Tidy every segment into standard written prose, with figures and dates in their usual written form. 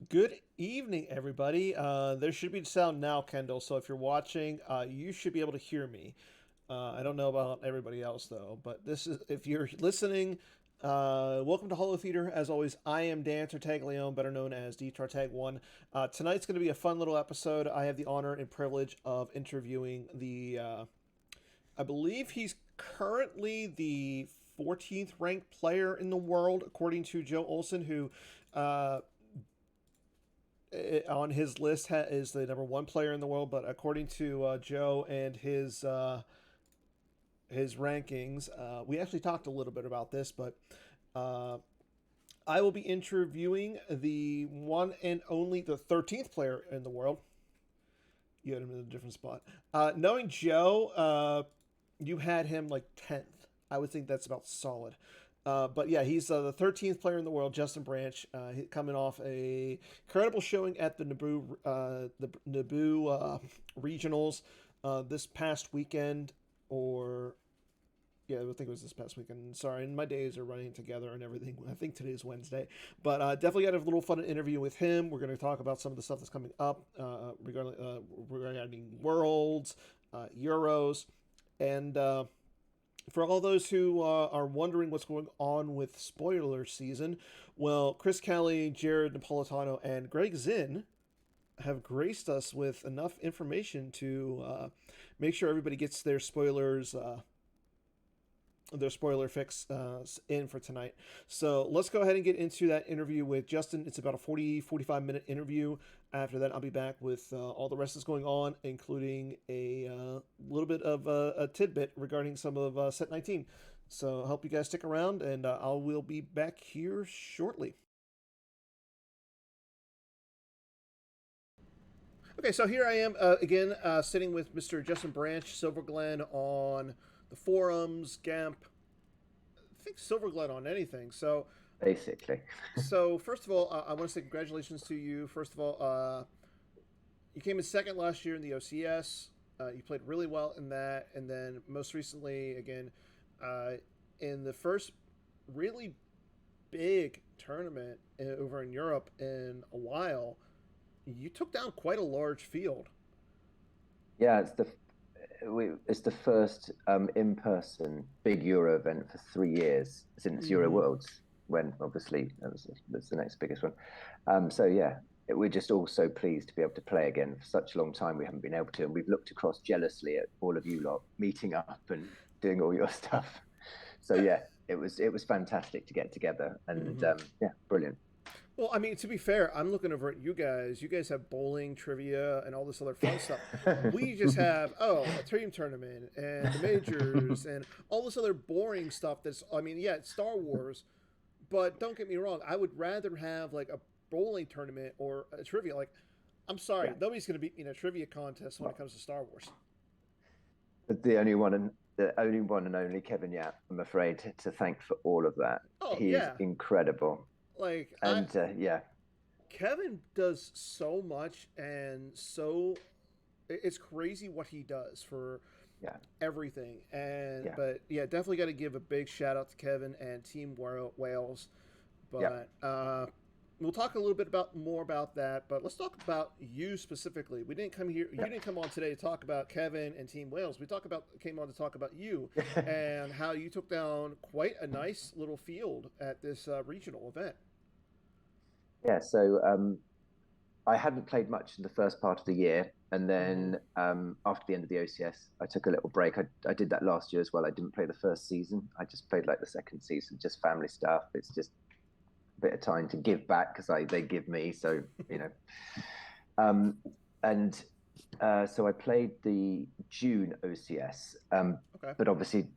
Good evening, everybody. There should be sound now, Kendall. So if you're watching, you should be able to hear me. I don't know about everybody else though, but this is if you're listening. Welcome to Holotheatre. As always, I am Dan Tartaglione, better known as D Tartag One. Tonight's going to be a fun little episode. I have the honor and privilege of interviewing the. I believe he's currently the 14th ranked player in the world, according to Joe Olson, who uh, on his list is the number one player in the world, but according to Joe and his rankings, we actually talked a little bit about this, but uh, I will be interviewing the one and only the 13th player in the world. You had him in a different spot. Knowing Joe, you had him like 10th. I would think that's about solid. But yeah, he's the 13th player in the world, Justin Branch, coming off a incredible showing at the Naboo regionals this past weekend, or yeah, I think it was this past weekend. Sorry, and my days are running together and everything. I think today is Wednesday, but definitely got a little fun interview with him. We're going to talk about some of the stuff that's coming up regarding Worlds, Euros, and for all those who are wondering what's going on with spoiler season, well, Chris Kelly, Jared Napolitano, and Greg Zinn have graced us with enough information to make sure everybody gets their spoiler fix in for tonight. So let's go ahead and get into that interview with Justin. It's about a 45 minute interview. After that, I'll be back with all the rest that's going on, including a little bit of a tidbit regarding some of set 19. So I hope you guys stick around, and I will be back here shortly. Okay, so here I am again, sitting with Mr. Justin Branch, Silver Glen on the forums, GAMP. I think Silver Glen on anything. Basically. So first of all, I want to say congratulations to you. First of all, you came in second last year in the OCS. You played really well in that, and then most recently, again, uh, in the first really big tournament over in Europe in a while, you took down quite a large field. Yeah, it's the first in-person big Euro event for 3 years since Euro Mm-hmm. Worlds, when obviously that's the next biggest one. So yeah, we're just all so pleased to be able to play again. For such a long time we haven't been able to, and we've looked across jealously at all of you lot meeting up and doing all your stuff. So yeah, it was fantastic to get together, and Mm-hmm. yeah, brilliant. Well, I mean, to be fair, I'm looking over at you guys. You guys have bowling, trivia, and all this other fun stuff. We just have a team tournament and the majors and all this other boring stuff. That's, I mean, yeah, it's Star Wars, but don't get me wrong. I would rather have like a bowling tournament or a trivia. Like, I'm sorry, Yeah, nobody's going to beat me in a trivia contest when it well, comes to Star Wars. the only one and only Kevin Yap, I'm afraid, to thank for all of that. Oh He is yeah, incredible, like and yeah, Kevin does so much, and it's crazy what he does for yeah, everything. And yeah, but yeah, definitely got to give a big shout out to Kevin and Team Wales. yeah, But we'll talk a little bit about more about that. But let's talk about you specifically. We didn't come here. You yeah. didn't come on today to talk about Kevin and Team Wales. Came on to talk about you and how you took down quite a nice little field at this regional event. Yeah. So I hadn't played much in the first part of the year, and Mm-hmm. then after the end of the OCS, I took a little break. I did that last year as well. I didn't play the first season. I just played like the second season, just family stuff. It's just a bit of time to give back because they give me, so you know. Um, and so I played the June OCS, Okay. but obviously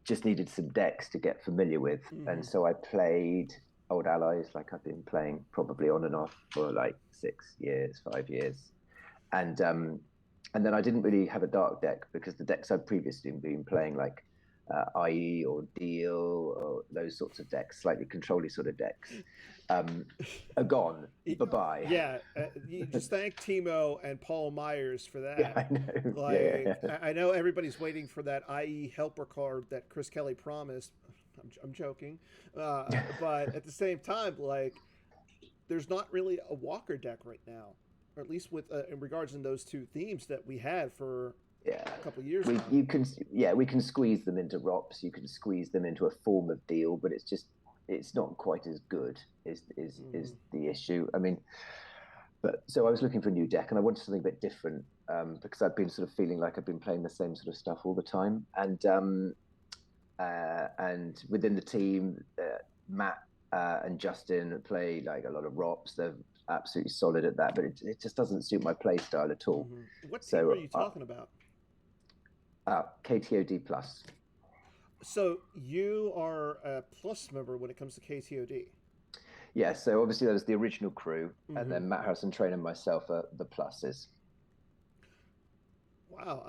just needed some decks to get familiar with. Mm-hmm. And so I played Old Allies, like I've been playing probably on and off for like 6 years, 5 years. And then I didn't really have a dark deck because the decks I'd previously been playing, like IE or Deal or those sorts of decks, slightly controlly sort of decks, um, are gone. Bye bye. Yeah, you just thank Timo and Paul Myers for Yeah, that. I know. Yeah, Like, yeah, I know everybody's waiting for that IE helper card that Chris Kelly promised. I'm joking, yeah. but at the same time, like there's not really a walker deck right now, or at least with in regards in those two themes that we had for Yeah, a couple of years we now. you can yeah we can squeeze them into ROPS. You can squeeze them into a form of deal, but it's not quite as good. Is the issue? I mean, but so I was looking for a new deck, and I wanted something a bit different because I've been sort of feeling like I've been playing the same sort of stuff all the time, and within the team, Matt and Justin play like a lot of ROPS. They're absolutely solid at that, but it just doesn't suit my play style at all. What team So are you talking about? KTOD plus. So you are a plus member when it comes to KTOD. Yeah, so obviously that was the original crew, and then Matt Harrison, Train, and myself are the pluses. Wow,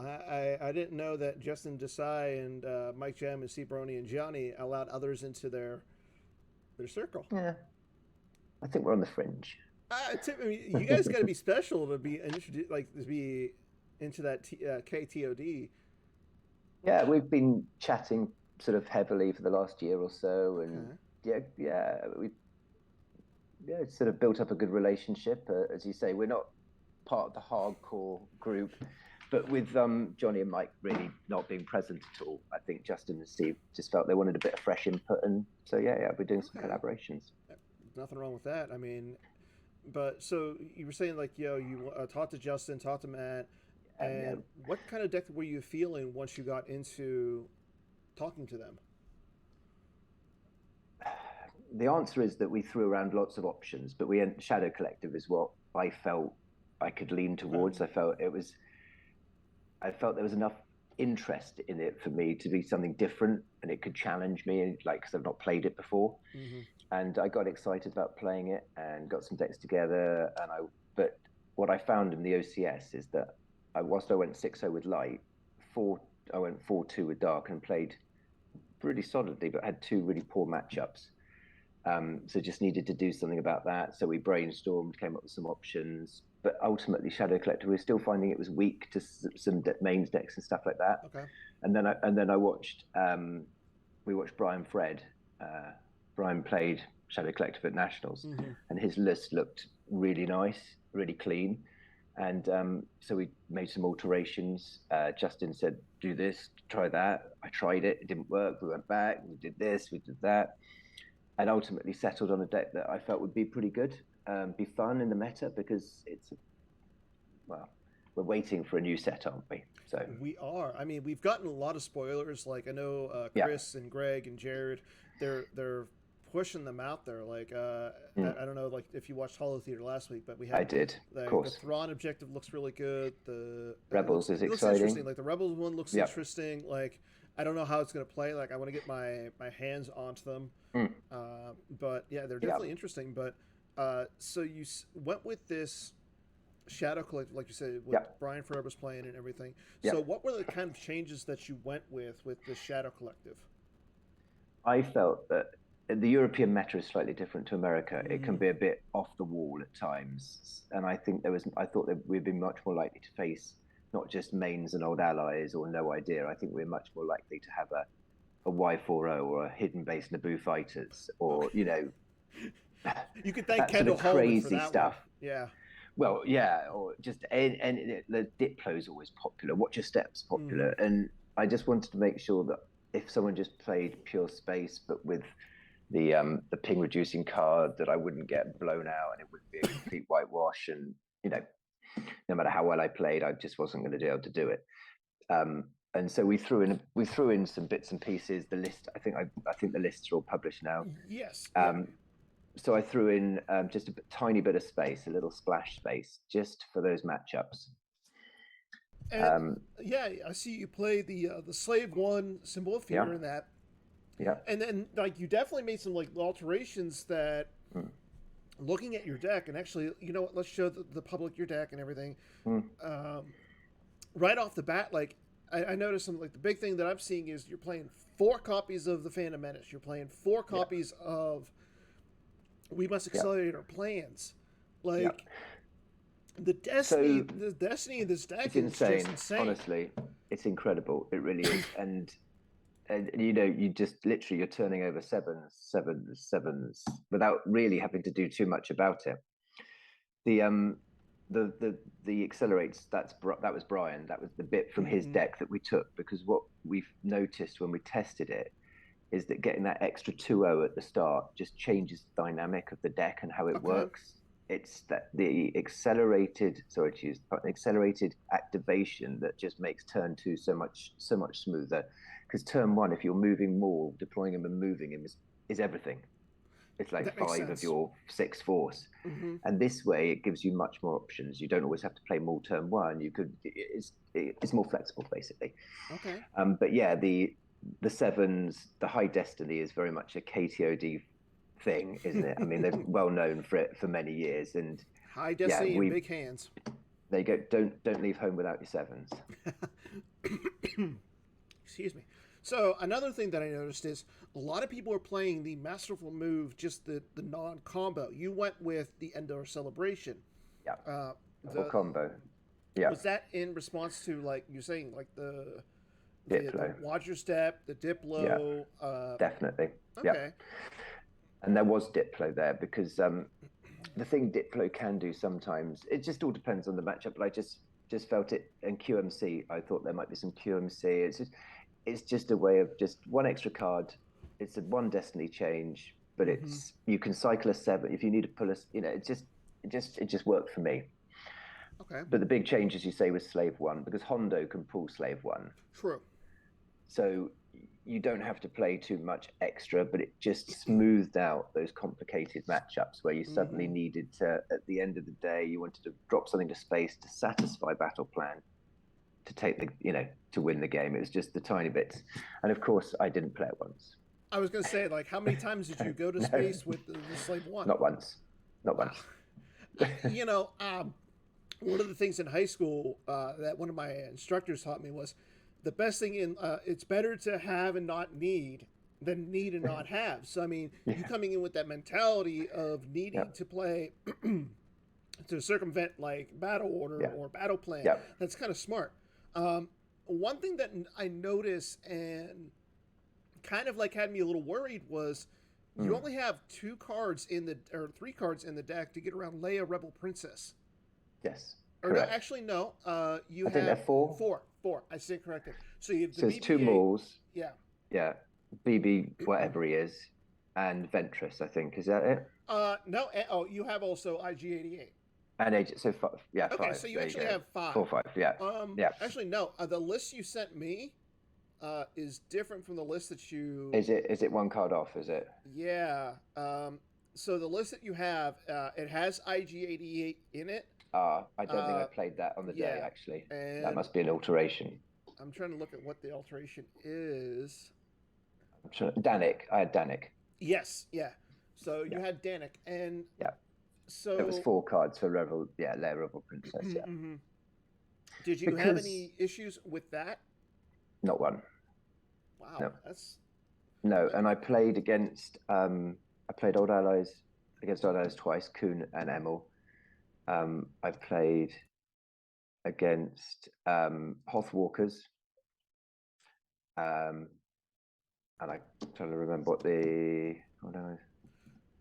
I didn't know that Justin Desai and Mike Jam and Steve Brony and Johnny allowed others into their circle. Yeah, I think we're on the fringe. I mean, you guys got to be special to be introduced, like to be into that KTOD. Yeah, we've been chatting sort of heavily for the last year or so, and it's sort of built up a good relationship. As you say, we're not part of the hardcore group, but with Johnny and Mike really not being present at all, I think Justin and Steve just felt they wanted a bit of fresh input, and so we're doing some collaborations. Nothing wrong with that. I mean, but so you were saying like, you talked to Justin, talked to Matt, and what kind of deck were you feeling once you got into talking to them? The answer is that we threw around lots of options, but Shadow Collective is what I felt I could lean towards. I felt there was enough interest in it for me to be something different, and it could challenge me, like, because I've not played it before. And I got excited about playing it and got some decks together. But what I found in the OCS is that whilst I went 6-0 with light, I went 4-2 with dark and played pretty solidly, but had two really poor matchups. So just needed to do something about that. So we brainstormed, came up with some options, but ultimately Shadow Collector, we were still finding it was weak to some mains decks and stuff like that. Okay. And then I watched, we watched Brian Fred. Brian played Shadow Collective at Nationals, and his list looked really nice, really clean. And so we made some alterations. Justin said, do this, try that. I tried it, it didn't work. We went back, we did this, we did that. And ultimately settled on a deck that I felt would be pretty good, be fun in the meta, because we're waiting for a new set, aren't we? So we are. I mean, we've gotten a lot of spoilers. Like I know Chris and Greg and Jared, they're pushing them out there. Like I don't know, like if you watched Holotheatre last week, but we had. I did. Of course. The Thrawn objective looks really good. The Rebels is looks exciting. Interesting. Like the Rebels one looks interesting. Like I don't know how it's going to play. Like I want to get my hands onto them. But yeah, they're definitely interesting. But so you went with this Shadow Collective, like you said, with Brian Ferrer was playing and everything. So what were the kind of changes that you went with the Shadow Collective? I felt that the European meta is slightly different to America. It can be a bit off the wall at times, and I thought that we'd be much more likely to face not just mains and old allies or no idea. I think we're much more likely to have a Y40 or a hidden base Naboo fighters, or you could thank that Kendall sort of crazy for that stuff. One. Yeah. Well, yeah, or just and the Diplo is always popular. Watch Your Steps popular, and I just wanted to make sure that if someone just played pure space, but with the ping reducing card, that I wouldn't get blown out and it wouldn't be a complete whitewash. And no matter how well I played, I just wasn't going to be able to do it. And so we threw in some bits and pieces. The list, I think the lists are all published now. Yes. So I threw in just a tiny bit of space, a little splash space, just for those matchups. And, I see you play the Slave One Symbol of Fear in that. Yeah. And then like you definitely made some like alterations that looking at your deck, and actually, you know what, let's show the public your deck and everything. Right off the bat, like I noticed some, like the big thing that I'm seeing is you're playing 4 copies of the Phantom Menace. You're playing 4 copies of We Must Accelerate Our Plans. Like the destiny of this deck is insane. Just insane. Honestly, it's incredible. It really is. And And you just literally you're turning over sevens without really having to do too much about it. The the accelerates, that was Brian. That was the bit from his Mm-hmm. deck that we took, because what we've noticed when we tested it is that getting that extra 2-0 at the start just changes the dynamic of the deck and how it Okay. works. It's that the accelerated, sorry to use accelerated activation that just makes turn two so much smoother. Because turn one, if you're moving more, deploying him and moving him is everything. It's like That makes 5 of sense. your 6 force. Mm-hmm. And this way, it gives you much more options. You don't always have to play more turn one. It's more flexible, basically. Okay. But yeah, the sevens, the high destiny is very much a KTOD thing, isn't it? I mean, they're well known for it for many years, and High yeah, destiny and big hands. they go, don't leave home without your sevens. Excuse me. So another thing that I noticed is a lot of people are playing the masterful move, just the non combo. You went with the Endor celebration. Yeah, Uh, or the combo. Yeah, Was that in response to, like you're saying, like the Diplo. Watcher Step, the Yeah, Diplo? definitely. Yeah, Okay. and there was Diplo there because the thing Diplo can do sometimes, it just all depends on the matchup. But I just felt it, and QMC, I thought there might be some QMC. It's just a way of just one extra card. It's a one destiny change, but Mm-hmm. you can cycle a 7 if you need to pull us. It just worked for me. Okay. But the big change, as you say, was Slave One, because Hondo can pull Slave One, True. so you don't have to play too much extra. But it just smoothed out those complicated matchups where you suddenly Mm-hmm. needed to, at the end of the day, you wanted to drop something to space to satisfy battle plan, to take the to win the game. It was just the tiny bits, and of course I didn't play it once. I was gonna say, like, how many times did you go to No, space with the Slave One? not once, not Wow. once. One of the things in high school that one of my instructors taught me was the best thing in it's better to have and not need than need and not have. So I mean, you Yeah, coming in with that mentality of yeah, needing to play to circumvent like battle order yeah, or battle plan, yeah. that's kind of smart. One thing that I noticed and kind of like had me a little worried was you Mm. only have 2 cards in the or 3 cards in the deck to get around Leia Rebel Princess. Yes, Or no, correct. actually no. You I think they're have four. four. I stand corrected. So you have the So there's two BB-8. Mauls. Yeah. Yeah, BB whatever he is, and Ventress. I think, is that it? No. Oh, you have also IG-88. And Agent. So five. Yeah, Okay, five. so you There you actually go. have 5. 4, 5. Yeah, yeah. Actually no. The list you sent me, is different from the list that you. Is it one card off? Is it? Yeah. So the list that you have, it has IG-88 in it. I don't think I Uh, played that on the day. yeah, Actually, that and must be an alteration. I'm trying to look at what the alteration is. I'm sure. Danik. I had Danik. Yes, yeah. So you Yeah, had Danik, and yeah. It was so 4 cards for Revel. Yeah, Lair Revel Princess. Yeah, mhm. Did you have because any issues with that? not one. Wow, No, that's no. And I played against. I played Old Allies against Old Allies twice, Kuhn and Emil. I've played against Hothwalkers, um, and I'm trying to remember what the. Oh no,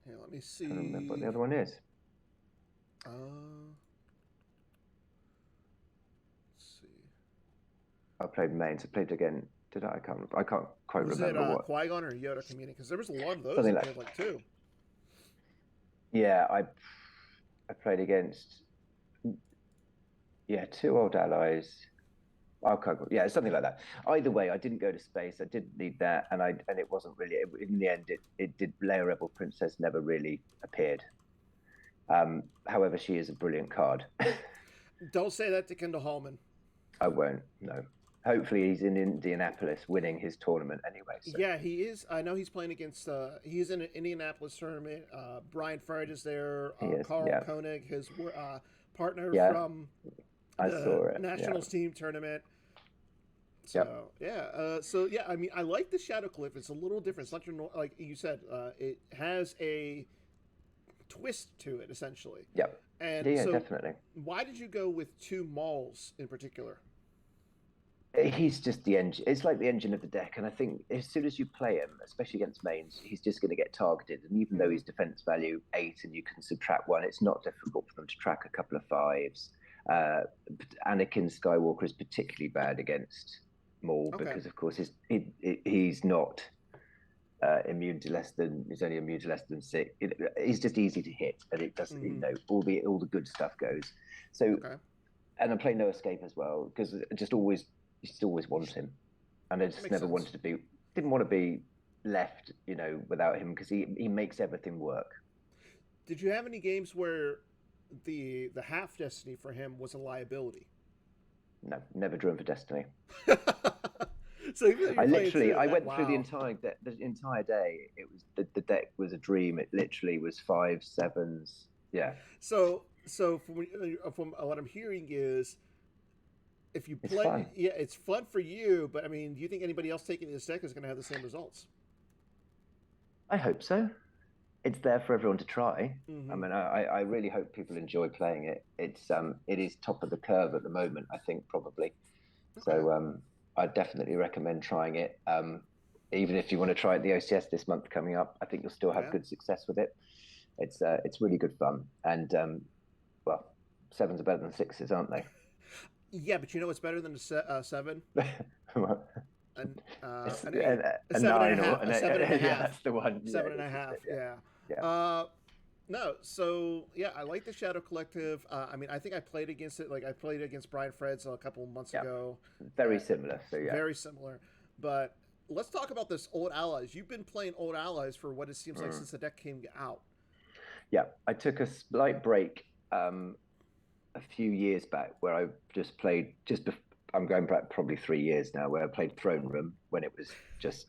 here. Let me trying to remember what the see. other one is. Let's see. I played mains. I played again. Did I? I can't. I can't quite Was it remember what. Qui Gon or Yoda community? Because there was a lot of those Something in like. Guild like too. Yeah, I played against. Yeah, 2 Old Allies. Okay, yeah, something like that. Either way, I didn't go to space. I didn't need that, and it wasn't really. In the end, it did. Leia Rebel Princess never really appeared. However, she is a brilliant card. Don't say that to Kendall Hallman. I won't. No. Hopefully, he's in Indianapolis winning his tournament anyway. So Yeah, he is. I know he's playing against. He's in an Indianapolis tournament. Brian Fried is there. he is. Carl Yeah. Koenig, his partner Yeah. from I the saw it. Yeah. Nationals team tournament. Yep. So yeah, yeah. I mean, I like the Shadow Cliff. It's a little different. It's not your like you said. It has a twist to it essentially. Yep. And Yeah. so, Definitely. why did you go with 2 malls in particular? He's just the engine. It's like the engine of the deck, and I think as soon as you play him, especially against mains, he's just going to get targeted. And even though Hmm. he's defense value 8, and you can subtract 1, it's not difficult for them to track a couple of 5s. Uh, Anakin Skywalker is particularly bad against Maul Okay. because, of course, he's not immune to less than he's only immune to less than 6. He's just easy to hit, and it does Hmm. all the good stuff goes. So, Okay. and I play No Escape as well because I just always want him, and I That just makes never sense. wanted to be didn't want to be left, without him because he makes everything work. Did you have any games where the half destiny for him was a liability? No, never driven for Destiny. So even though you're playing two, I that went through wow. the entire day. It was the deck was a dream. It literally was 5 7s. Yeah, So from what I'm hearing is if you it's play, fun. yeah, it's fun for you. But I mean, do you think anybody else taking this deck is going to have the same results? I hope so. It's there for everyone to try. I Hmm. mean, I really hope people enjoy playing it. It is top of the curve at the moment, I think probably. Okay. So I definitely recommend trying it. Even if you want to try it the OCS this month coming up, I think you'll still have Yeah. good success with it. It's really good fun, and well, 7s are better than 6s, aren't they? Yeah, but you know what's better than seven? An eight, a A seven and a 9 or half, a seven and a yeah, half, that's the one. Yeah, seven it and a is, isn't half. it? Yeah, Yeah. yeah, Uh, no, so yeah, I like the Shadow Collective. I mean, I think I played against it. Like I played against Brian Freds a couple of months yeah. ago. Very similar. So yeah. Very similar. But let's talk about this Old Allies. You've been playing Old Allies for what it seems like Mm. since the deck came out. Yeah, I took a slight break a few years back where I just played I'm going back probably 3 years now where I played Throne Room when it was just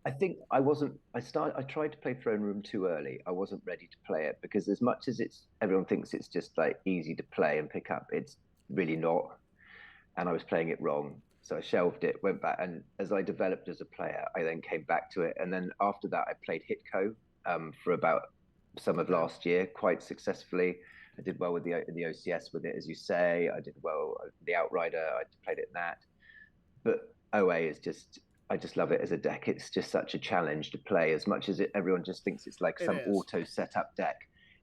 I think I wasn't I tried to play Throne Room too early. I wasn't ready to play it because as much as it's everyone thinks it's just like easy to play and pick up, it's really not. And I was playing it wrong. So I shelved it, went back, and as I developed as a player, I then came back to it. And then after that, I played Hitco for about some of Okay. last year quite successfully. I did well with the OCS with it, as you say. I did well the Outrider. I played it in that. But OA is just I just love it as a deck. It's just such a challenge to play. As much as everyone just thinks it's like It some is. auto setup deck,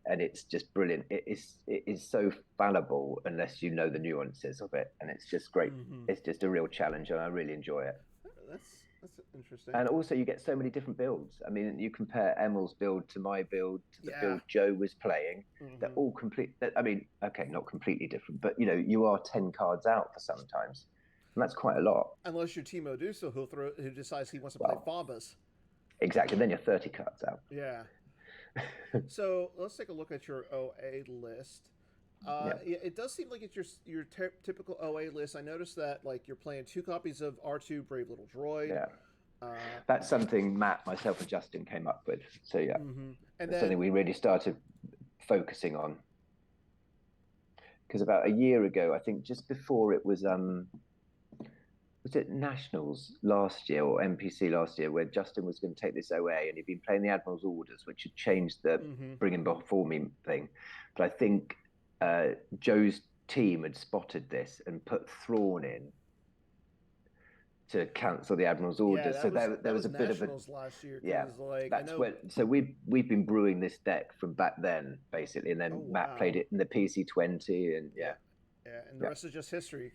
and it's just brilliant. It is so fallible unless you know the nuances of it, and it's just great. Mm-hmm. It's just a real challenge, and I really enjoy it. That's interesting. And also, you get so many different builds. I mean, you compare Emil's build to my build to the Yeah. build Joe was playing. They're Mm-hmm. all complete. I mean, okay, not completely different, but you are 10 cards out for sometimes, and that's quite a lot. Unless you're Timo Duso, who decides he wants to play Well, Fobbas. exactly. Then you're 30 cards out. Yeah. So let's take a look at your OA list. Yeah, Yeah, it does seem like it's your typical OA list. I noticed that like you're playing two copies of R2 Brave Little Droid. yeah. Uh, That's something Matt, myself, and Justin came up with. So yeah, and it's something then we really started focusing on because about a year ago, I think just before it was it Nationals last year or NPC last year, where Justin was going to take this OA and he'd been playing the Admiral's Orders, which had changed the mm-hmm. bring him before me thing. But I think Joe's team had spotted this and put Thrawn in to cancel the Admiral's Yeah, orders. So there that was was a bit of a Nationals last year yeah. because like I That's know. where so we've been brewing this deck from back then basically, and Oh then Matt played wow. it in the PC 20, and yeah, Yeah, yeah, and the yeah. rest is just history.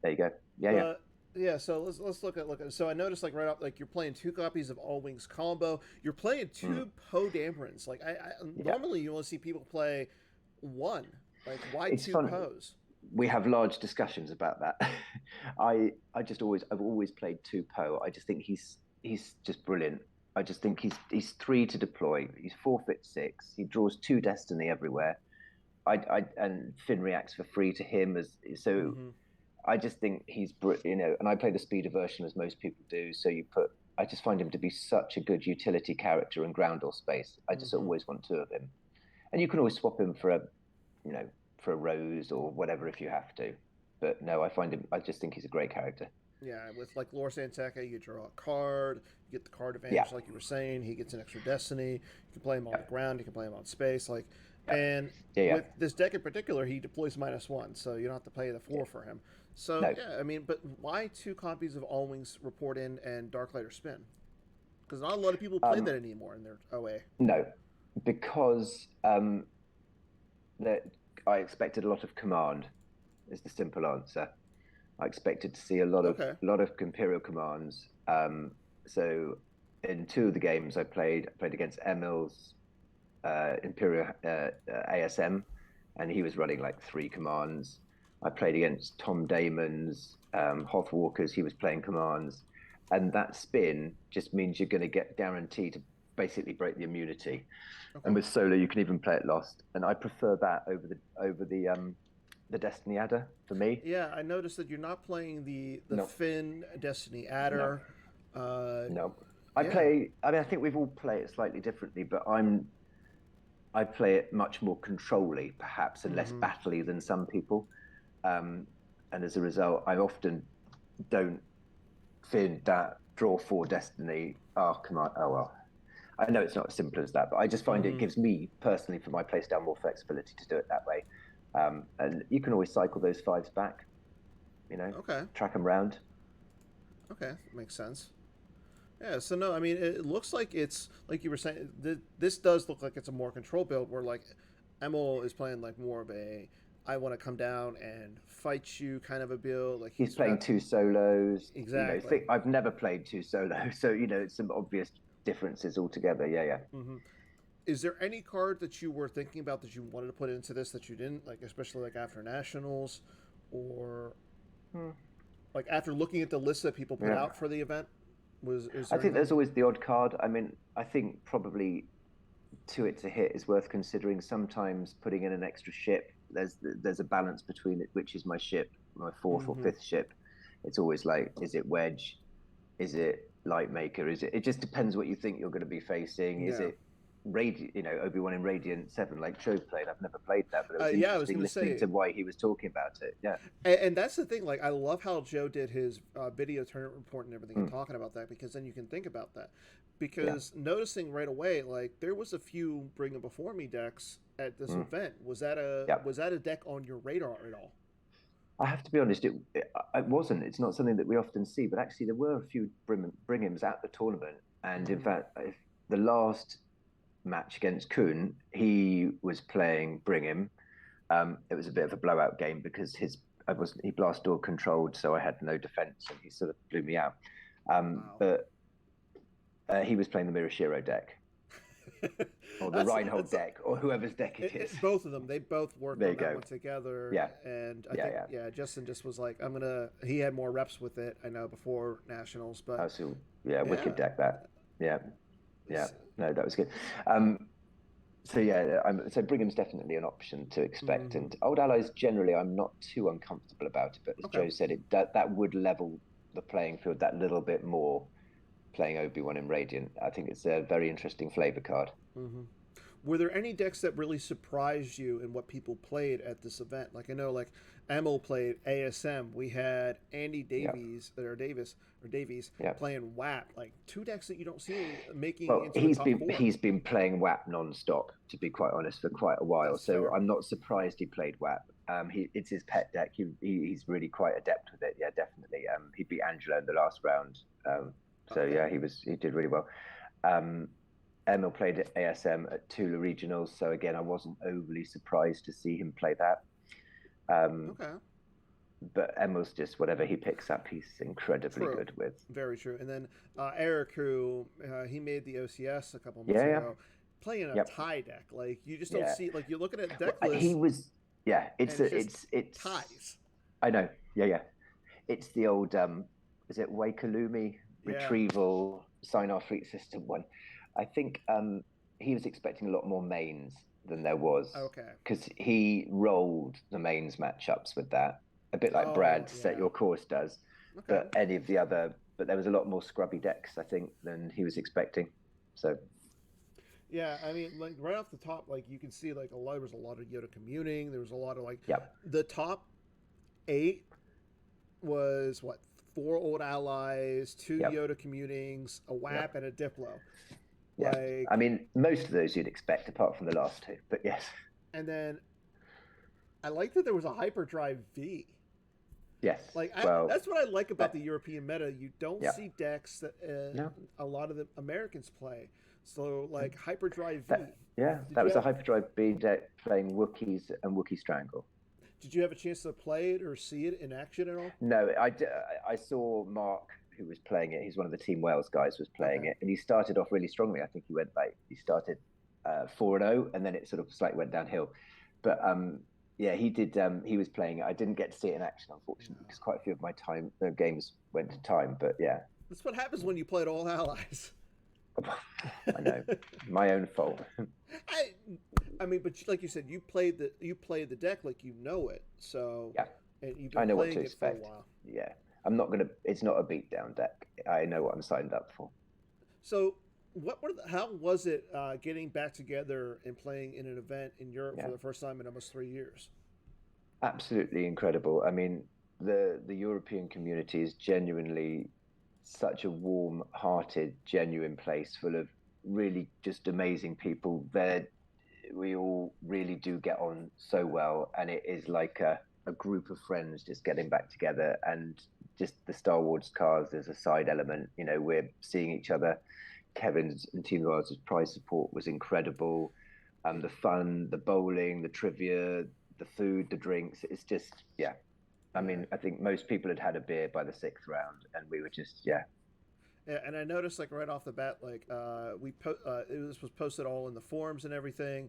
There you go. Yeah, yeah. But yeah, so let's look at. So I noticed like right up like you're playing two copies of All Wings combo. You're playing Mm, two Poe Damerons. Like I yeah. normally you only see people play one. Like why It's two fun. Poes? We have large discussions about that. I've always played two Poe. I just think he's just brilliant. I just think he's 3 to deploy. He's 4 ft 6. He draws 2 destiny everywhere. And Finn reacts for free to him as so. Mm-hmm. I just think and I play the speeder version as most people do. So I just find him to be such a good utility character and ground or space. I just Mm-hmm. always want 2 of him, and you can always swap him you know, for a rose or whatever if you have to. But no, I just think he's a great character. Yeah, with like Lor Santeca, you draw a card, you get the card Yeah, advantage, like you were saying. He gets an extra destiny. You can play him on yeah, the ground. You can play him on space. Like, yeah, and yeah, yeah, with this deck in particular, he deploys -1, so you don't have to pay the yeah. 4 for him. So No. yeah, I mean, but why two copies of All Wings Report In and Darklighter Spin? Because not a lot of people play Um, that anymore in their OA. no, because that I expected a lot of command. Is the simple answer. I expected to see Okay. a lot of Imperial commands. So in two of the games I played against Emil's Imperial ASM, and he was running like three commands. I played against Tom Damon's Hoth Walkers. He was playing commands, and that spin just means you're going to get guaranteed to basically break the immunity. Okay. And with solo, you can even play it lost. And I prefer that over the Destiny Adder for me. Yeah, I noticed that you're not playing the No, Finn Destiny no, Adder. Uh, no. yeah. I mean, I think we've all played it slightly differently, but I play it much more controlly, perhaps, and less Mm-hmm. battly than some people. Um, and as a result, I often don't fear that draw for Destiny. Oh, come on. Oh, well. I know it's not as simple as that, but I just find it Mm-hmm. gives me personally, for my playstyle, more flexibility to do it that way. And you can always cycle those fives back, Okay. track them round. Okay. Makes sense. Yeah, so no, I mean, it looks like it's like you were saying. This does look like it's a more control build where like Emil is playing like more of a I want to come down and fight you kind of a build. Like He's he's playing got two solos. exactly. I've never played two solos, so it's some obvious differences altogether. Yeah, yeah. Hmm. Is there any card that you were thinking about that you wanted to put into this that you didn't like, especially like after nationals, or Hmm. like after looking at the list that people put Yeah. out for the event? Was is I there think there's anything? always the odd card. I mean, I think probably to it to hit is worth considering. Sometimes putting in an extra ship. There's a balance between it, which is my ship, my fourth or Hmm. fifth ship. It's always like, is it wedge? Is it light maker? Is it? It just depends what you think you're going to be facing. Is Yeah. it Obi-Wan in Radiant 7 like Cho played? I've never played that, but it was Yeah, I was interesting gonna listening say. to why he was talking about it. Yeah. And that's the thing. Like, I love how Joe did his video tournament report and everything, and Mm, talking about that because then you can think about that. yeah. Because noticing right away, like there was a few Bring It Before Me decks at this Mm, event. yeah. Was that a deck on your radar at all? I have to be honest, it wasn't. It's not something that we often see, but actually there were a few Bringham's at the tournament. And in Mm-hmm. fact, if the last match against Kuhn, he was playing Brigham. It was a bit of a blowout game because he blast door controlled, so I had no defense, and he sort of blew me out. Wow. But he was playing the Mirashiro deck or the Reinhold That's deck or whoever's deck it is. both of them. They both worked There on you that go. one together, Yeah, and I yeah, think yeah. yeah, Justin just was like, I'm gonna. He had more reps with it. I know before nationals, but So yeah, wicked yeah. deck that. Yeah, yeah. S- No, that was good. Um, so yeah, so Brigham's definitely an option to expect. mhm. And Old Allies generally, I'm not too uncomfortable about it. But as Okay. Joe said, that would level the playing field that little bit more playing Obi-Wan in Radiant. I think it's a very interesting flavor card. Hmm. Were there any decks that really surprised you in what people played at this event? Like I know, like Emil played ASM. We had Andy Yeah, Davies yeah. playing WAP. Like two decks that you don't see making Well, into a top four. he's been playing WAP non-stop, to be quite honest, for quite a while. That's So fair. I'm not surprised he played WAP. It's his pet deck. He's really quite adept with it. Yeah, definitely. He beat Angelo in the last round. So Okay. yeah, he did really well. Um, Emil played at ASM at Tula Regionals. So again, I wasn't overly surprised to see him play that. Um, Okay. but Emil's just whatever he picks up, he's incredibly True. good with. Very true. And then Eric, who he made the OCS a couple months Yeah, yeah, ago, playing a yep, tie deck. Like you just don't yeah. see. Like you're looking at Well, deck he lists was, yeah. and it's just It's. ties. I know. Yeah, yeah. It's the old. Is it Wakalumi Yeah. retrieval sign off fleet system one? I think he was expecting a lot more mains than there was Okay. because he rolled the mains matchups with that a bit like Oh Brad set yeah. your course does, Okay. but any of the other. But there was a lot more scrubby decks, I think, than he was expecting. So Yeah, I mean, like right off the top, like you can see, like there was a lot of Yoda commuting. There was a lot of like yeah, the top eight was what four old allies, two yeah, Yoda communings, a yeah. WAP, and a Diplo. Yeah. I Like, mean, most of those you'd expect, apart from the last two. But yes, and then I like that there was a hyperdrive V. Yes. Like Well, that's what I like about that, the European meta. You don't yeah. see decks that No. a lot of the Americans play. So like Hyperdrive V. Did That you was a have Hyperdrive B deck playing Wookiees and Wookiee Strangle. did you have a chance to play it or see it in action at all? No, I saw Mark, who was playing it. He's one of the Team Wales guys, was playing Okay. it, and he started off really strongly. I think he started 4-0, and then it sort of slightly went downhill. But yeah, he did. He was playing it. I didn't get to see it in action, unfortunately, No. because quite a few of my games went to time. But yeah, That's what happens when you played all allies. I know, my own fault. I, I mean, but like you said, you played the deck like you know it. So, Yeah, and you've I been know what playing to it for a expect. while. Yeah, I'm not gonna. It's not a beatdown deck. I know what I'm signed up for. So, how was it getting back together and playing in an event in Europe for Yeah, the first time in almost 3 years? absolutely incredible. I mean, the European community is genuinely such a warm-hearted, genuine place full of really just amazing people. We all really do get on so well, and it is like a group of friends just getting back together. And just the Star Wars cars, there's a side element. You know, we're seeing each other. Kevin's and Team Wales' prize support was incredible. The fun, the bowling, the trivia, the food, the drinks. It's just, yeah. I Yeah. mean, I think most people had had a beer by the sixth round, and we were just, yeah, Yeah, and I noticed like right off the bat, like this was posted all in the forums and everything.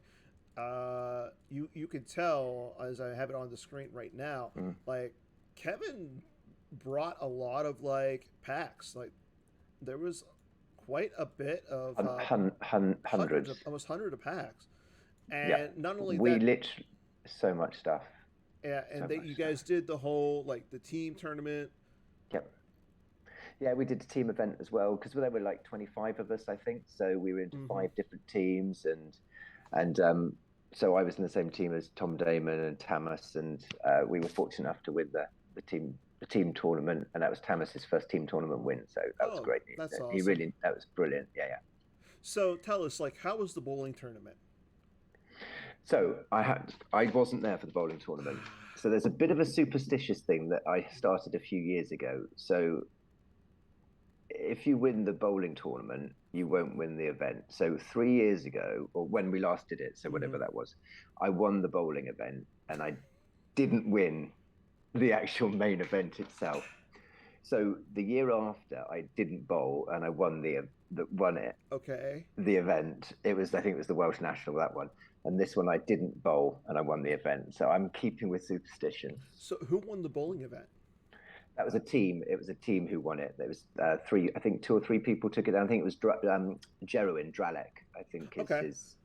You could tell as I have it on the screen right now, mm. like Kevin brought a lot of like packs. Like there was quite a bit of hundreds of Hundreds. almost hundred of packs, Yeah, and not only we that, literally so much stuff, yeah, and so they much you stuff. guys did the whole like the team tournament. Yep. Yeah, we did a team event as well because there were like 25 of us, I think. So we were into Hmm. 5 different teams, and so I was in the same team as Tom Damon and Tamas, and we were fortunate enough to win the team tournament, and that was Tamas's first team tournament win. So that was Oh, great news. that's He awesome. really that was brilliant. Yeah, yeah. So tell us, like, how was the bowling tournament? So I wasn't there for the bowling tournament. So there's a bit of a superstitious thing that I started a few years ago. So if you win the bowling tournament, you won't win the event. So 3 years ago, or when we last did it, so whatever Hmm. that was, I won the bowling event and I didn't win the actual main event itself. So the year after, I didn't bowl and I won it. Okay. The event. It was, I think it was the Welsh National, that one. And this one I didn't bowl and I won the event. So I'm keeping with superstition. So who won the bowling event? That was a team. It was a team who won it. There was three, I think 2 or 3 people took it down. I think it was Jerwin Dralek, I think is Okay. his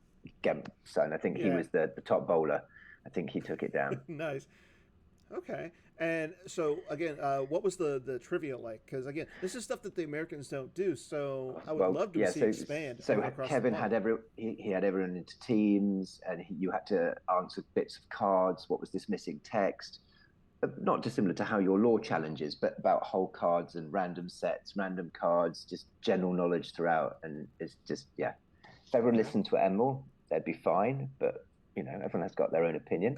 Gemp son. I think he Yeah. was the top bowler. I think he took it down. Nice. Okay. And so again, what was the trivia like? Because again, this is stuff that the Americans don't do. So I would Well, love to yeah. see expand across the Kevin pond. had he had everyone into teams, and you had to answer bits of cards. What was this missing text? Not dissimilar to how your law challenges, but about whole cards and random sets, random cards, just general knowledge throughout. And it's just, yeah. If everyone Okay. listened to Emil, they'd be fine. But, everyone has got their own opinion.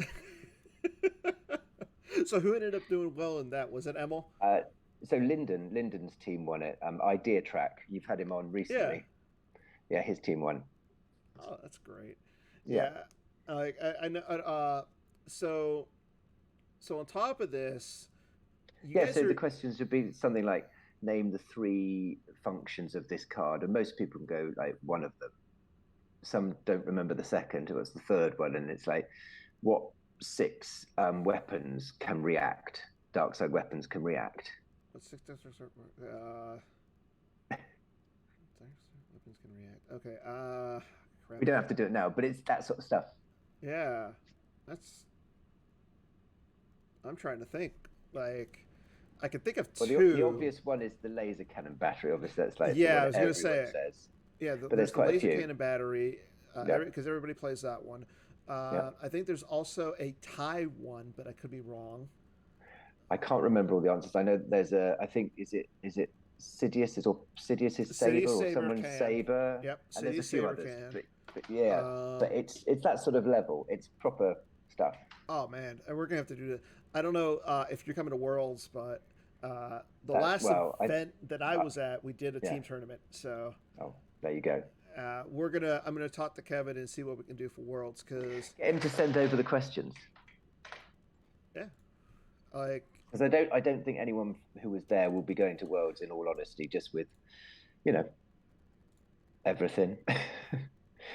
So who ended up doing well in that? Was it Emil? Uh, so Lyndon's team won it. Idea Track, you've had him on Yeah. recently. Yeah, his team won. Oh, that's great. Yeah. Yeah. I know. So so on top of this, you Yeah, guys so the are questions would be something like name the 3 functions of this card, and most people can go like one of them. Some don't remember the second, or it's the third one, and it's like, what 6 weapons can react? Dark side weapons can react. what's six dice weapons can react. Okay. Crap. We don't have to do it now, but it's that sort of stuff. Yeah. That's. I'm trying to think. Like, I can think of Well, the two. obvious one is the laser cannon battery. Obviously, that's like the Yeah, one I that was gonna everyone say. says. Yeah, But there's there's the quite a laser few. cannon battery, Yeah, because everybody plays that one. yeah. I think there's also a tie one, but I could be wrong. I can't remember all the answers. I know there's a. I think is it Sidious's or Sidious's City saber or Saber someone's can. saber, Yep, and there's City a few Saber others. can. But yeah, but Um, it's that sort of level. It's proper. stuff. Oh man, and we're gonna have to do that. I don't know if you're coming to Worlds, but the That's last well, event that I I was at, we did a yeah. team tournament. So Oh, there you go. I'm gonna talk to Kevin and see what we can do for Worlds, because Get him to send over the questions yeah, like because I don't think anyone who was there will be going to Worlds. In all honesty, just with you know everything.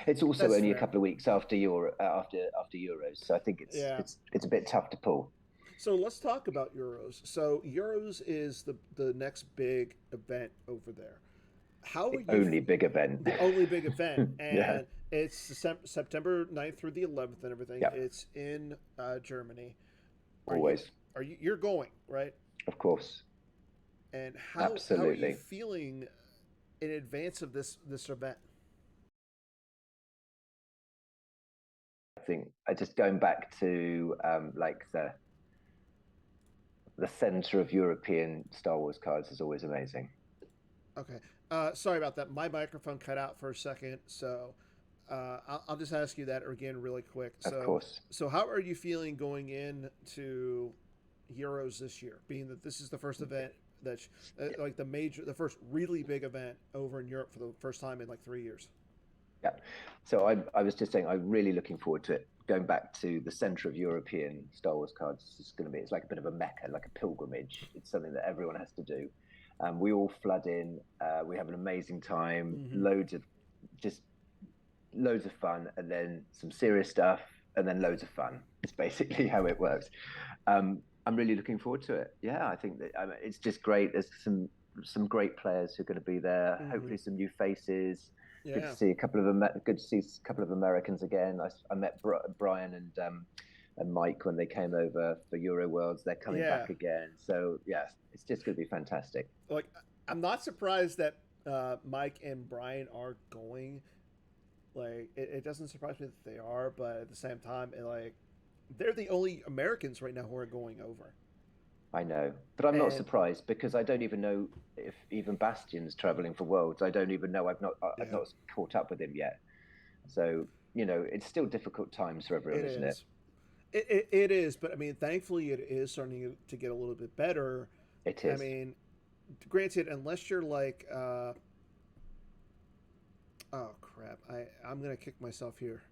It's also that's only a fair. couple of weeks after after Euros, so I think Yeah. it's a bit tough to pull. So let's talk about Euros. So Euros is the next big event over there. How are The you? only big event. The only big event, Yeah, and it's September 9th through the 11th, and everything. yeah, It's in Germany. Are you? always, You're going, right? of course, And how are you absolutely. feeling in advance of this event? I think I just going back to like the center of European Star Wars cards is always amazing. Okay. Sorry about that. My microphone cut out for a second, so I'll just ask you that again really quick. Of So, course. how are you feeling going into Euros this year? Being that this is the first event that's like the first really big event over in Europe for the first time in like 3 years. Yeah. So I was just saying I'm really looking forward to it. Going back to the center of European Star Wars cards, it's like a bit of a mecca, like a pilgrimage. It's something that everyone has to do. We all flood in. We have an amazing time. Mm-hmm. Just loads of fun, and then some serious stuff, and then loads of fun. It's basically how it works. I'm really looking forward to it. Yeah, I think that it's just great. There's some great players who are going to be there. Mm-hmm. Hopefully, some new faces. Good to Yeah. see a couple of good to see a couple of Americans again. I met Brian and Mike when they came over for Euro Worlds. They're coming Yeah. back again. So yeah, it's just going to be fantastic. Like I'm not surprised that Mike and Brian are going. Like it doesn't surprise me that they are, but at the same time, they're the only Americans right now who are going over. I know, but I'm not And surprised because I don't even know if even Bastian's traveling for Worlds. I don't even know. I've yeah, not caught up with him yet. So it's still difficult times for it everyone, isn't it? is. It is, but I mean, thankfully, it is starting to get a little bit better. It I is. mean, granted, unless you're like, oh crap, I'm gonna kick myself here.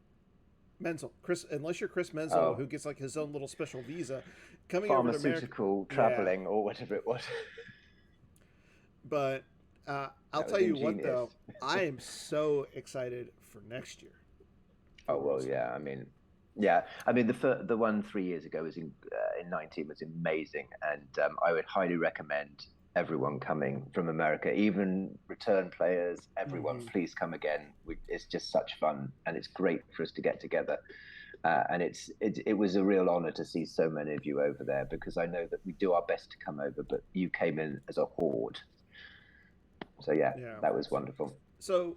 Menzel, Chris, unless you're Chris Menzel, Oh, who gets like his own little special visa, coming over to America. pharmaceutical Yeah, traveling or whatever it was. but I'll That tell was you what ingenious. though, I am so excited for next year for Oh well, Worlds. yeah. I mean the one 3 years ago was in 19 was amazing, and I would highly recommend everyone coming from America, even return players. Everyone, Mm-hmm. please come again. It's just such fun, and it's great for us to get together. And it was a real honor to see so many of you over there because I know that we do our best to come over, but you came in as a horde. So yeah, Yeah. that was wonderful. So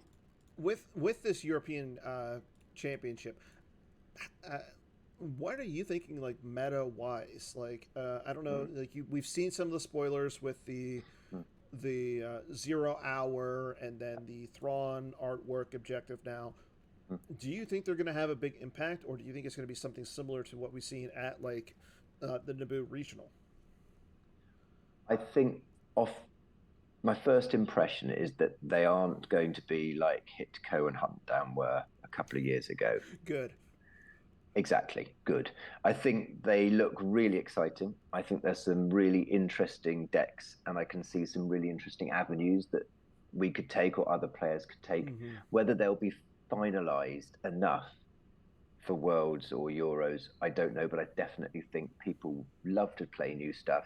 with this European championship, uh, what are you thinking like meta wise? Like I don't know, Mm, like we've seen some of the spoilers with mm, the 0 hour and then the Thrawn artwork objective now. mm. Do you think they're going to have a big impact, or do you think it's going to be something similar to what we've seen at like the Naboo regional? I think off my first impression is that they aren't going to be like Hitco and Hunt Down were a couple of years ago. Good. Exactly. Good. I think they look really exciting. I think there's some really interesting decks, and I can see some really interesting avenues that we could take or other players could take. Mm-hmm. Whether they'll be finalized enough for Worlds or Euros, I don't know, but I definitely think people love to play new stuff.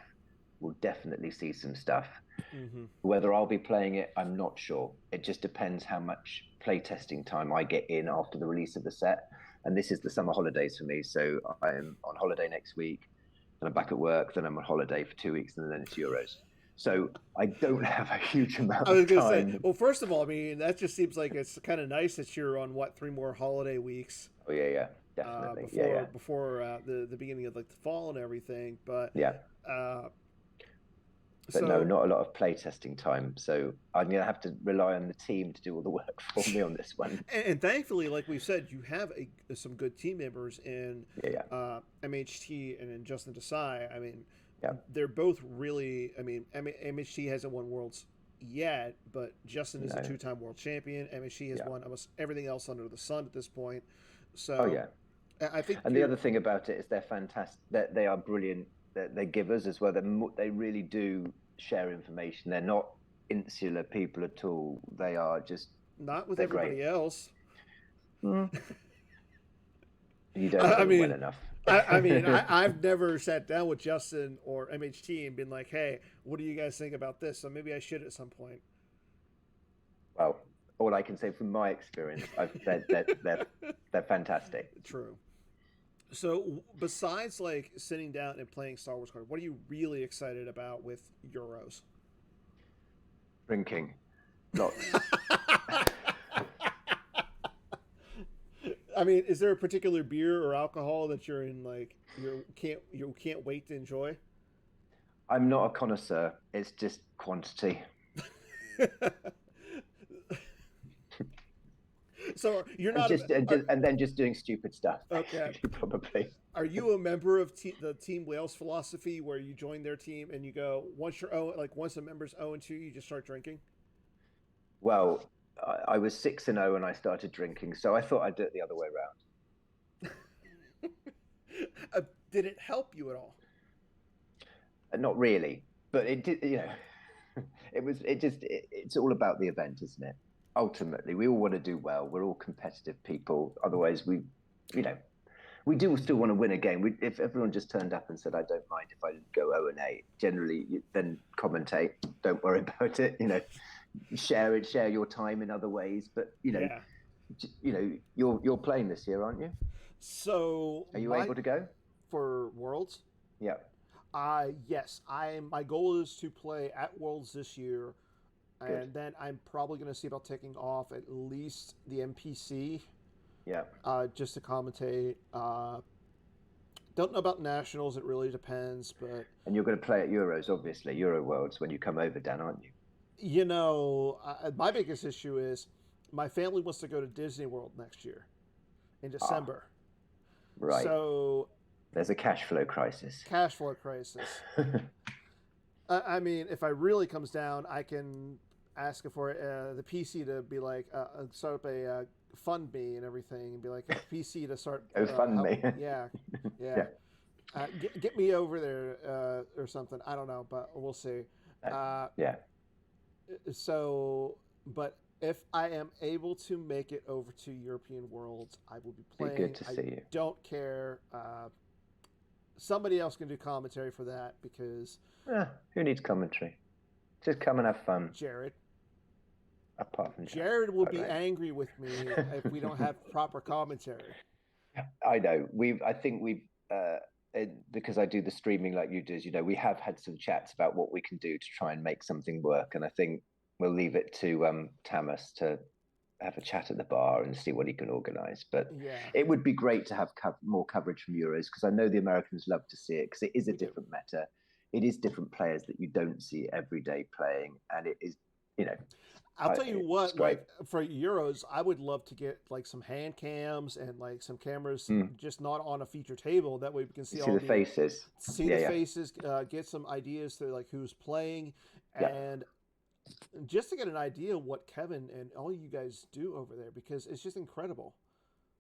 We'll definitely see some stuff. Mm-hmm. Whether I'll be playing it, I'm not sure. It just depends how much playtesting time I get in after the release of the set. And this is the summer holidays for me. So I'm on holiday next week, then I'm back at work, then I'm on holiday for 2 weeks, and then it's Euros. So I don't have a huge amount I was of gonna say, time. well, first of all, I mean that just seems like it's kind of nice that you're on what 3 more holiday weeks Oh yeah, yeah, definitely. Yeah, yeah, before the beginning of like the fall and everything. But yeah. uh, But no, So not a lot of playtesting time. So I'm going to have to rely on the team to do all the work for me on this one. and thankfully, like we said, you have some good team members in Yeah, yeah, MHT and in Justin Desai. I mean, yeah. they're both really. I mean, MHT hasn't won worlds yet, but Justin is a No, two-time world champion. MHT has yeah. won almost everything else under the sun at this point. Oh, So yeah. I think And the you're other thing about it is they're fantastic. That they are brilliant. They're givers as well. They really do share information. They're not insular people at all. They are just not with they're great. everybody else. Mm. You don't know I them well mean, enough. I've never sat down with Justin or MHT and been like, "Hey, what do you guys think about this?" So maybe I should at some point. Well, all I can say from my experience, they're fantastic. True. So besides like sitting down and playing Star Wars cards, what are you really excited about with Euros? Drinking, lots. I mean, is there a particular beer or alcohol that you're in like you can't wait to enjoy? I'm not a connoisseur. It's just quantity. So you're And not just, and, just, and then just doing stupid stuff. okay. Probably. Are you a member of the Team Wales philosophy, where you join their team and you go once you're once a member's 0-2, you just start drinking? Well, I was 6-0 when I started drinking, so I thought I'd do it the other way around. Did it help you at all? Not really, but it did. It's all about the event, isn't it? Ultimately, we all want to do well. We're all competitive people. Otherwise, you know, we do still want to win a game. If everyone just turned up and said, "I don't mind if I go 0-8," generally, then commentate. Don't worry about it. Share your time in other ways. But Yeah. you're playing this year, aren't you? So Are you able to go? for Worlds? Yeah. Yes. My goal is to play at Worlds this year, Good. and then I'm probably going to see about taking off at least the NPC, Yeah. just to commentate. Don't know about nationals. It really depends, but And you're going to play at Euros, obviously, Euro Worlds when you come over, Dan, aren't you? my biggest issue is my family wants to go to Disney World next year in Ah, December. right. So There's a cash flow crisis. cash flow crisis. I mean, if it really comes down, I can ask for the PC to be like start up a fund me and everything, and be like a PC to start. Go fund me. Yeah, yeah. Yeah. Get me over there or something. I don't know, but we'll see. Yeah. So, but if I am able to make it over to European Worlds, I will be Be playing. good to see you. Don't care. Somebody else can do commentary for that because Who needs commentary? Just come and have fun. Jared. Apart from Jared will be right. angry with me if we don't have proper commentary. I know. I think we've because I do the streaming like you do. We have had some chats about what we can do to try and make something work, and I think we'll leave it to Tamas to have a chat at the bar and see what he can organise. But Yeah, it would be great to have more coverage from Euros, because I know the Americans love to see it, because it is a we do. different meta. It is different players that you don't see every day playing, and it is, I'll tell you it's what, great. like for Euros, I would love to get like some hand cams and like some cameras just not on a feature table. That way we can see See all the faces. see Yeah, the yeah. faces, get some ideas to like who's playing, Yeah. and just to get an idea of what Kevin and all you guys do over there, because it's just incredible.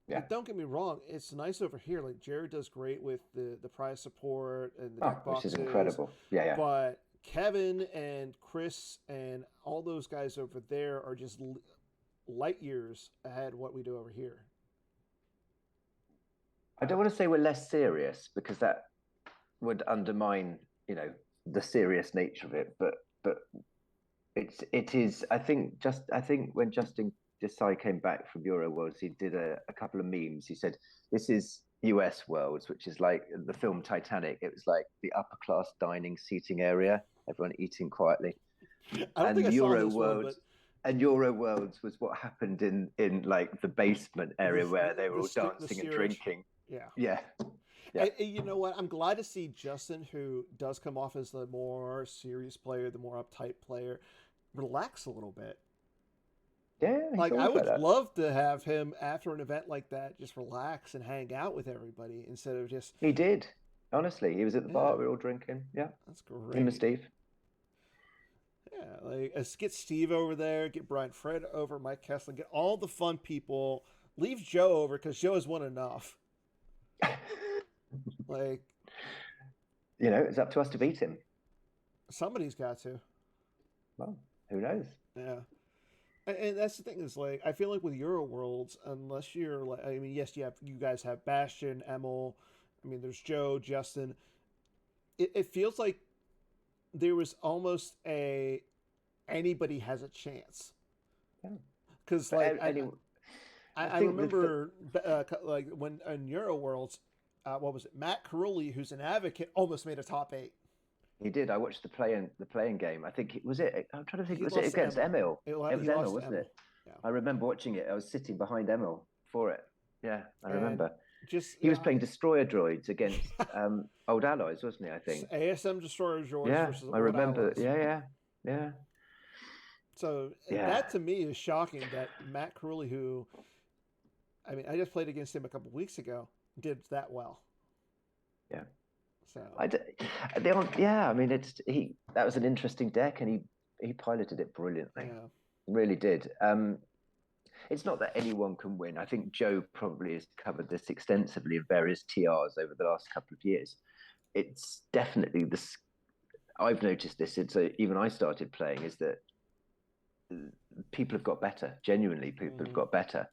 Yeah. Like, don't get me wrong, it's nice over here. Like Jared does great with the prize support and the Oh, deck which boxes, is incredible. Yeah, yeah. but Kevin and Chris and all those guys over there are just light years ahead of what we do over here. I don't want to say we're less serious, because that would undermine, the serious nature of it. But it is. I think when Justin Desai came back from Euro Worlds, he did a couple of memes. He said, "This is US Worlds, which is like the film Titanic. It was like the upper class dining seating area, everyone eating quietly." I don't think I saw this one, but And Euro Worlds was what happened in like the basement area where they were all the dancing and steerage. drinking. Yeah. Yeah. Yeah. And you know what? I'm glad to see Justin, who does come off as the more serious player, the more uptight player, relax a little bit. Yeah, he's Like, I always like would that. love to have him after an event like that just relax and hang out with everybody instead of just, He did. Honestly, he was at the yeah, bar. We were all drinking. Yeah, that's him and great. Steve. Yeah, like let's get Steve over there, get Brian Fred over, Mike Kessler, get all the fun people. Leave Joe over because Joe has won enough. Like It's up to us to beat him. somebody's got to. Well, who knows? Yeah. And that's the thing is like I feel like with Euro Worlds, unless you're like I mean, yes, you guys have Bastion, Emil, I mean there's Joe, Justin. It feels like there was almost a anybody has a chance. Yeah. Because But like I I think with the remember like when in Euro Worlds, what was it? Matt Carulli, who's an advocate, almost made a top 8. he did. I watched the playing game. I think it was it. I'm trying to think. He Was it lost to against Emil. Emil? It He was Emil, lost to wasn't it? Emil. Yeah. I remember watching it. I was sitting behind Emil for it. Yeah, I And remember. just He was playing destroyer droids against old allies, wasn't he? I think. ASM Destroyer George Yeah, versus I Old remember. Allies. Yeah, yeah, yeah, So yeah, that to me is shocking that Matt Carulli, who, I mean, I just played against him a couple weeks ago, did that well. yeah. So I d- yeah, I mean, that was an interesting deck, and he piloted it brilliantly. yeah, Really did. It's not that anyone can win. I think Joe probably has covered this extensively in various TRs over the last couple of years. It's definitely this. I've noticed this since even I started playing. Is that people have got better. Genuinely, people have got better.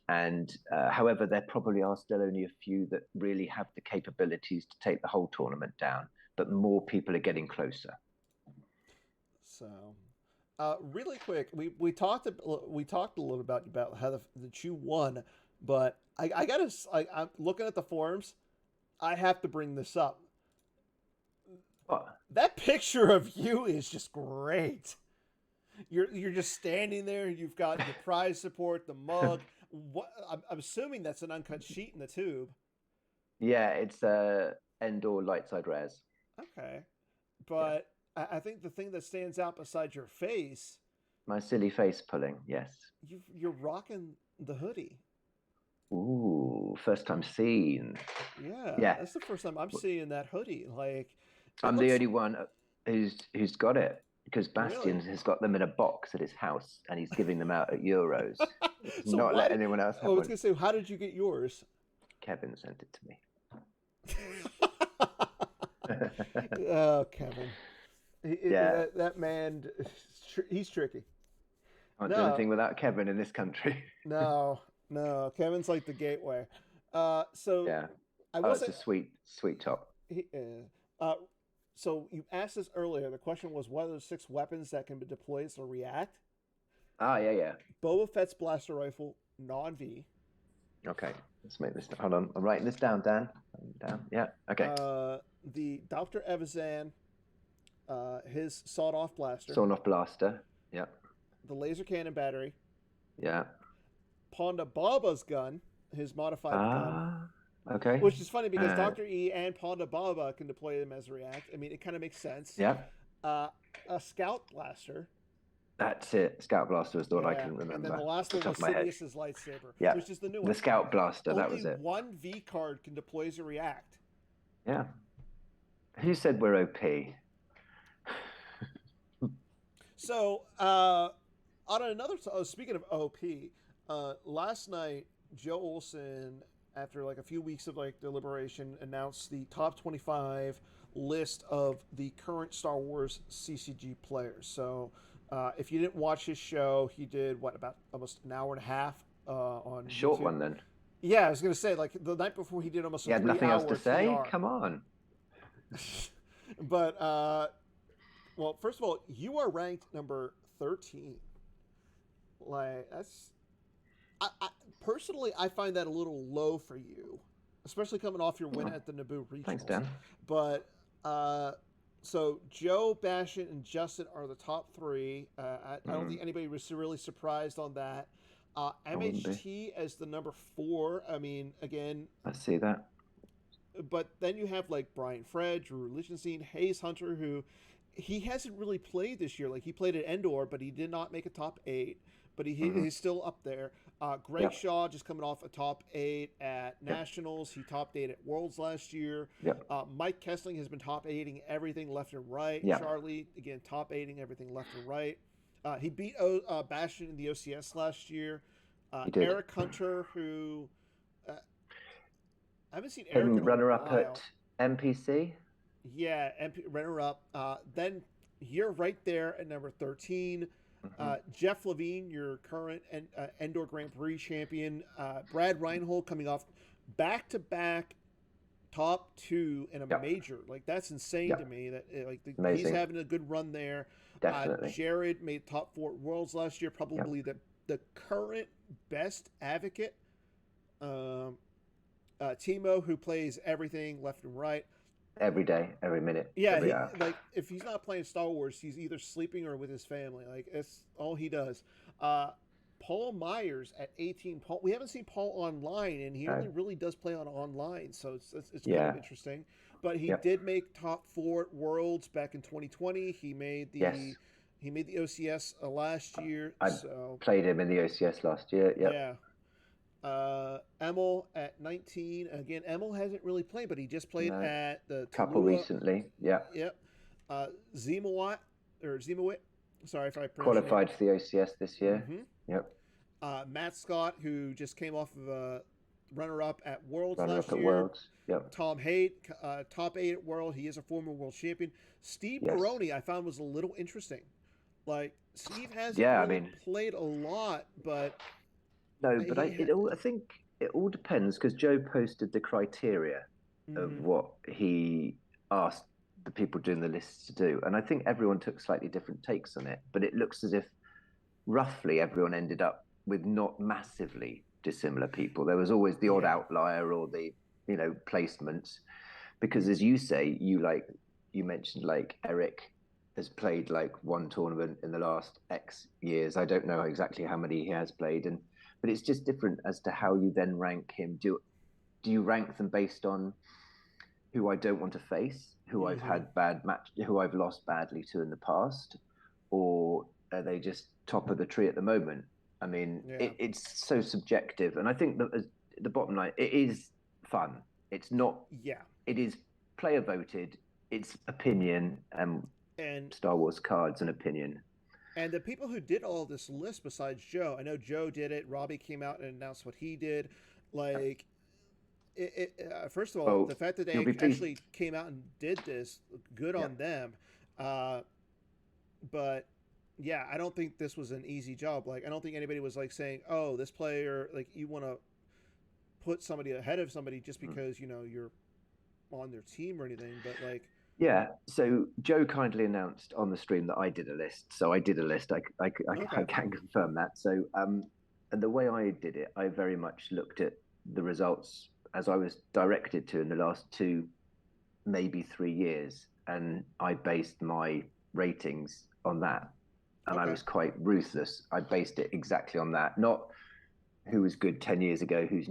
And however, there probably are still only a few that really have the capabilities to take the whole tournament down. But more people are getting closer. so. Really quick, we talked a little about how that you won, but I gotta I'm looking at the forums. I have to bring this up. What? That picture of you is just great. You're just standing there. You've got the prize support, the mug. What I'm assuming that's an uncut sheet in the tube. Yeah, it's Endor light side rares. Okay, Yeah. but I think the thing that stands out beside your face, My silly face pulling, yes. you're rocking the hoodie. Ooh, first time seen. Yeah, Yeah, that's the first time I'm seeing that hoodie. Like, it I'm the looks only one who's got it because really. Bastian has got them in a box at his house and he's giving them out at Euros. So Not why let did anyone else I have was one. gonna say, how did you get yours? Kevin sent it to me. Oh, Kevin, Yeah, that man, he's tricky. can't do No, anything without Kevin in this country. no, no. Kevin's like the gateway. So Yeah. I Oh, will it's say, a sweet, sweet top. he, so you asked this earlier. The question was what are the 6 weapons that can be deployed as a react? Ah, yeah, yeah. Boba Fett's blaster rifle, non V. Okay, let's make this. Hold on, I'm writing this down, Dan. Down. Yeah. Okay. The Dr. Evazan, his sawed-off blaster, Sawn off blaster. Yeah. the laser cannon battery, Yeah. Ponda Baba's gun, his modified gun, Ah. Okay. which is funny because Dr. E and Ponda Baba can deploy them as a react. I mean, it kind of makes sense. Yeah. A scout blaster. That's it. Scout blaster was the one I Yeah, couldn't and then remember the last off one the was top of my head. Sidious's lightsaber, Yeah. which is the new The one. scout blaster. That Only was it. one V card can deploy as a react. Yeah. Who said we're OP? So, on another, speaking of OP, last night Joe Olson, after like a few weeks of like deliberation, announced the top 25 list of the current Star Wars CCG players. So, if you didn't watch his show, he did what about almost an hour and a half on Short YouTube. one then. Yeah, I was gonna say like the night before he did almost You a had 3 nothing else hour to say? TR. Come on. But well, first of all, you are ranked number 13. Like that's, personally, I find that a little low for you, especially coming off your win Oh, at the Naboo regionals. thanks, Dan. But so Joe, Bastion, and Justin are the top 3. I don't think anybody was really surprised on that. I wouldn't be. MHT as the number 4. I mean, again, I see that. but then you have like Brian Fred, Drew Lichtenstein, Hayes Hunter, who he hasn't really played this year. Like he played at Endor, but he did not make a top 8. But Hmm. he's still up there. Greg Yep. Shaw just coming off a top 8 at Yep. Nationals. He topped 8 at Worlds last year. Yep. Mike Kessling has been top 8ing everything left and right. Yep. Charlie again top 8ing everything left and right. He beat Bastion in the OCS last year. He did. Eric Hunter, who uh, I haven't seen Eric in a Runner-up while. at MPC. Yeah, runner up. Then you're right there at number 13. Hmm. Jeff Levine, your current Endor Grand Prix champion. Brad Reinhold coming off back to back top 2 in a Yep. major. Like that's insane to Yep. me. That he's Amazing. having a good run there. Definitely. Jared made top 4 at Worlds last year. Yep. Probably the current best advocate. Um, Timo, who plays everything left and right. Every day, every minute, Yeah, every hour. like if he's not playing Star Wars, he's either sleeping or with his family. Like it's all he does. Paul Myers at 18. Paul, we haven't seen Paul online, and he only really does play on online, so it's kind of interesting. But he did make top 4 at Worlds back in 2020. He made the OCS last year. I played him in the OCS last year. Yep. Yeah. Emil at 19. Again, Emil hasn't really played, but he just played at the couple recently. Yeah. Yep. Zimawat or Zimawit. Sorry if I qualified for the OCS this year. Mm-hmm. Yep. Matt Scott, who just came off of a runner-up at Worlds Runner-up last at year. Worlds. Yep. Tom Haidt, top 8 at World. He is a former world champion. Steve Baroni, I found was a little interesting. Like Steve hasn't played a lot, but. No, but I think it all depends because Joe posted the criteria of what he asked the people doing the lists to do. And I think everyone took slightly different takes on it, but it looks as if roughly everyone ended up with not massively dissimilar people. There was always the odd outlier or the, placements, because as you say, you mentioned like Eric has played like one tournament in the last X years. I don't know exactly how many he has played, but it's just different as to how you then rank him. Do you rank them based on who I don't want to face, who I've had who I've lost badly to in the past, or are they just top of the tree at the moment? I mean, it's so subjective, and I think that the bottom line, it is fun. It's not. Yeah. It is player voted. It's opinion and Star Wars cards and opinion. And the people who did all this list besides Joe, I know Joe did it. Robbie came out and announced what he did. Like, first of all, the fact that they actually came out and did this, good on them. But yeah, I don't think this was an easy job. Like, I don't think anybody was like saying, "Oh, this player, like, you want to put somebody ahead of somebody just because you're on their team or anything." But like. Yeah, so Joe kindly announced on the stream that I did a list. So I did a list. I can confirm that. So and the way I did it, I very much looked at the results as I was directed to in the last 2, maybe 3 years, and I based my ratings on that. And I was quite ruthless. I based it exactly on that, not who was good 10 years ago, who's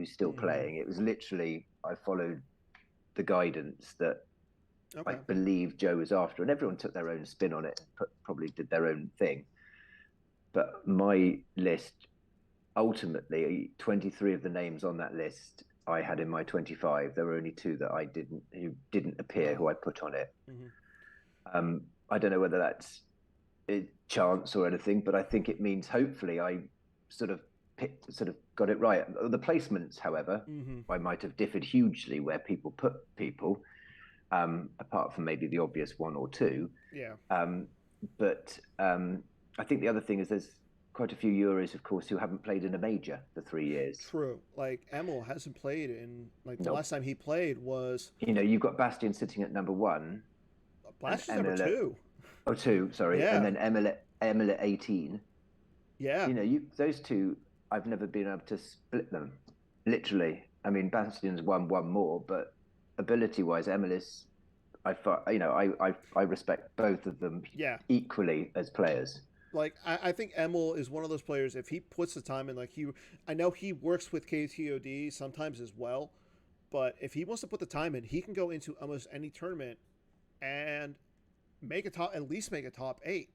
still playing. It was literally I followed the guidance that. I believe Joe was after, and everyone took their own spin on it, probably did their own thing. But my list, ultimately, 23 of the names on that list I had in my 25. There were only 2 that who didn't appear, who I put on it. I don't know whether that's a chance or anything, but I think it means hopefully I sort of got it right. The placements, however, I might have differed hugely where people put people. Apart from maybe the obvious 1 or 2. Yeah. But I think the other thing is there's quite a few Euros, of course, who haven't played in a major for 3 years. True. Like, Emil hasn't played in, the last time he played was... you've got Bastian sitting at number 1. Bastian's number 2. Oh, 2, sorry. Yeah. And then Emil at 18. Yeah. Those 2, I've never been able to split them, literally. I mean, Bastian's won 1 more, but... ability-wise, Emilis, I respect both of them equally as players. Like I think Emil is one of those players. If he puts the time in, I know he works with KTOD sometimes as well, but if he wants to put the time in, he can go into almost any tournament and at least make a top 8.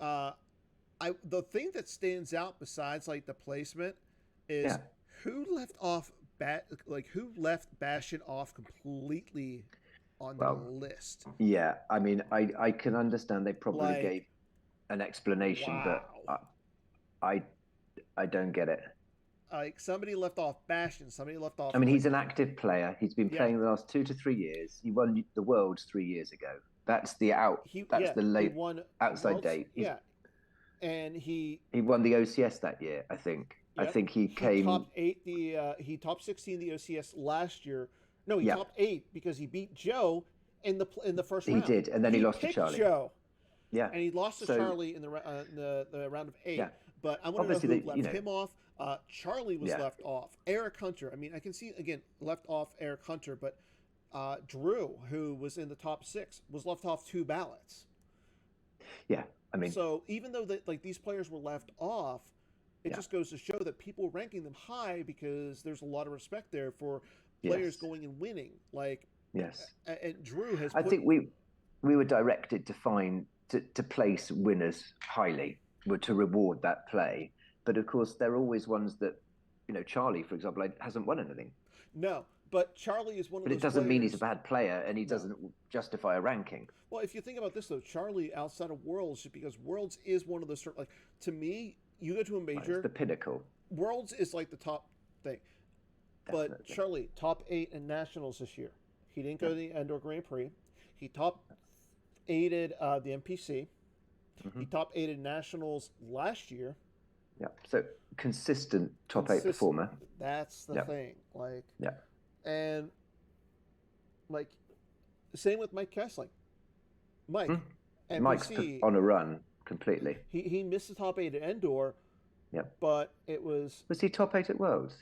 The thing that stands out besides like the placement is who left off who left Bastion off completely on the list. Yeah, I mean, I can understand they probably gave an explanation, but I don't get it. Like somebody left off Bastion, somebody left off. I mean, he's an active player. He's been playing the last 2 to 3 years. He won the Worlds 3 years ago. That's the late outside date. And he won the OCS that year, I think. Yep. I think he came top 8. He top 16 the OCS last year. No, he top 8 because he beat Joe in the first round. He did, and then he lost to Charlie. Joe. Yeah, and he lost to Charlie in the round of 8. Yeah. But I want to know who left him off. Charlie was left off. Eric Hunter. I mean, I can see again left off Eric Hunter, but Drew, who was in the top 6, was left off 2 ballots. Yeah, I mean, so even though these players were left off, it just goes to show that people are ranking them high because there's a lot of respect there for players going and winning. And Drew has. I think we were directed to place winners highly, to reward that play. But of course, there are always ones that, Charlie, for example, hasn't won anything. No, but Charlie is one of those. But it doesn't mean he's a bad player, and he doesn't justify a ranking. Well, if you think about this, though, Charlie outside of Worlds, because Worlds is one of the to me, you go to a major, it's the pinnacle. Worlds is like the top thing. Definitely. But Charlie, top 8 in Nationals this year. He didn't go to the Endor Grand Prix. He top 8'd the MPC. Mm-hmm. He top 8'd Nationals last year. Yeah, so consistent top 8 performer. That's the thing. And same with Mike Kessling. Mike, Mike's on a run completely. He missed the top 8 at Endor. Yeah, but it was. Was he top 8 at Worlds?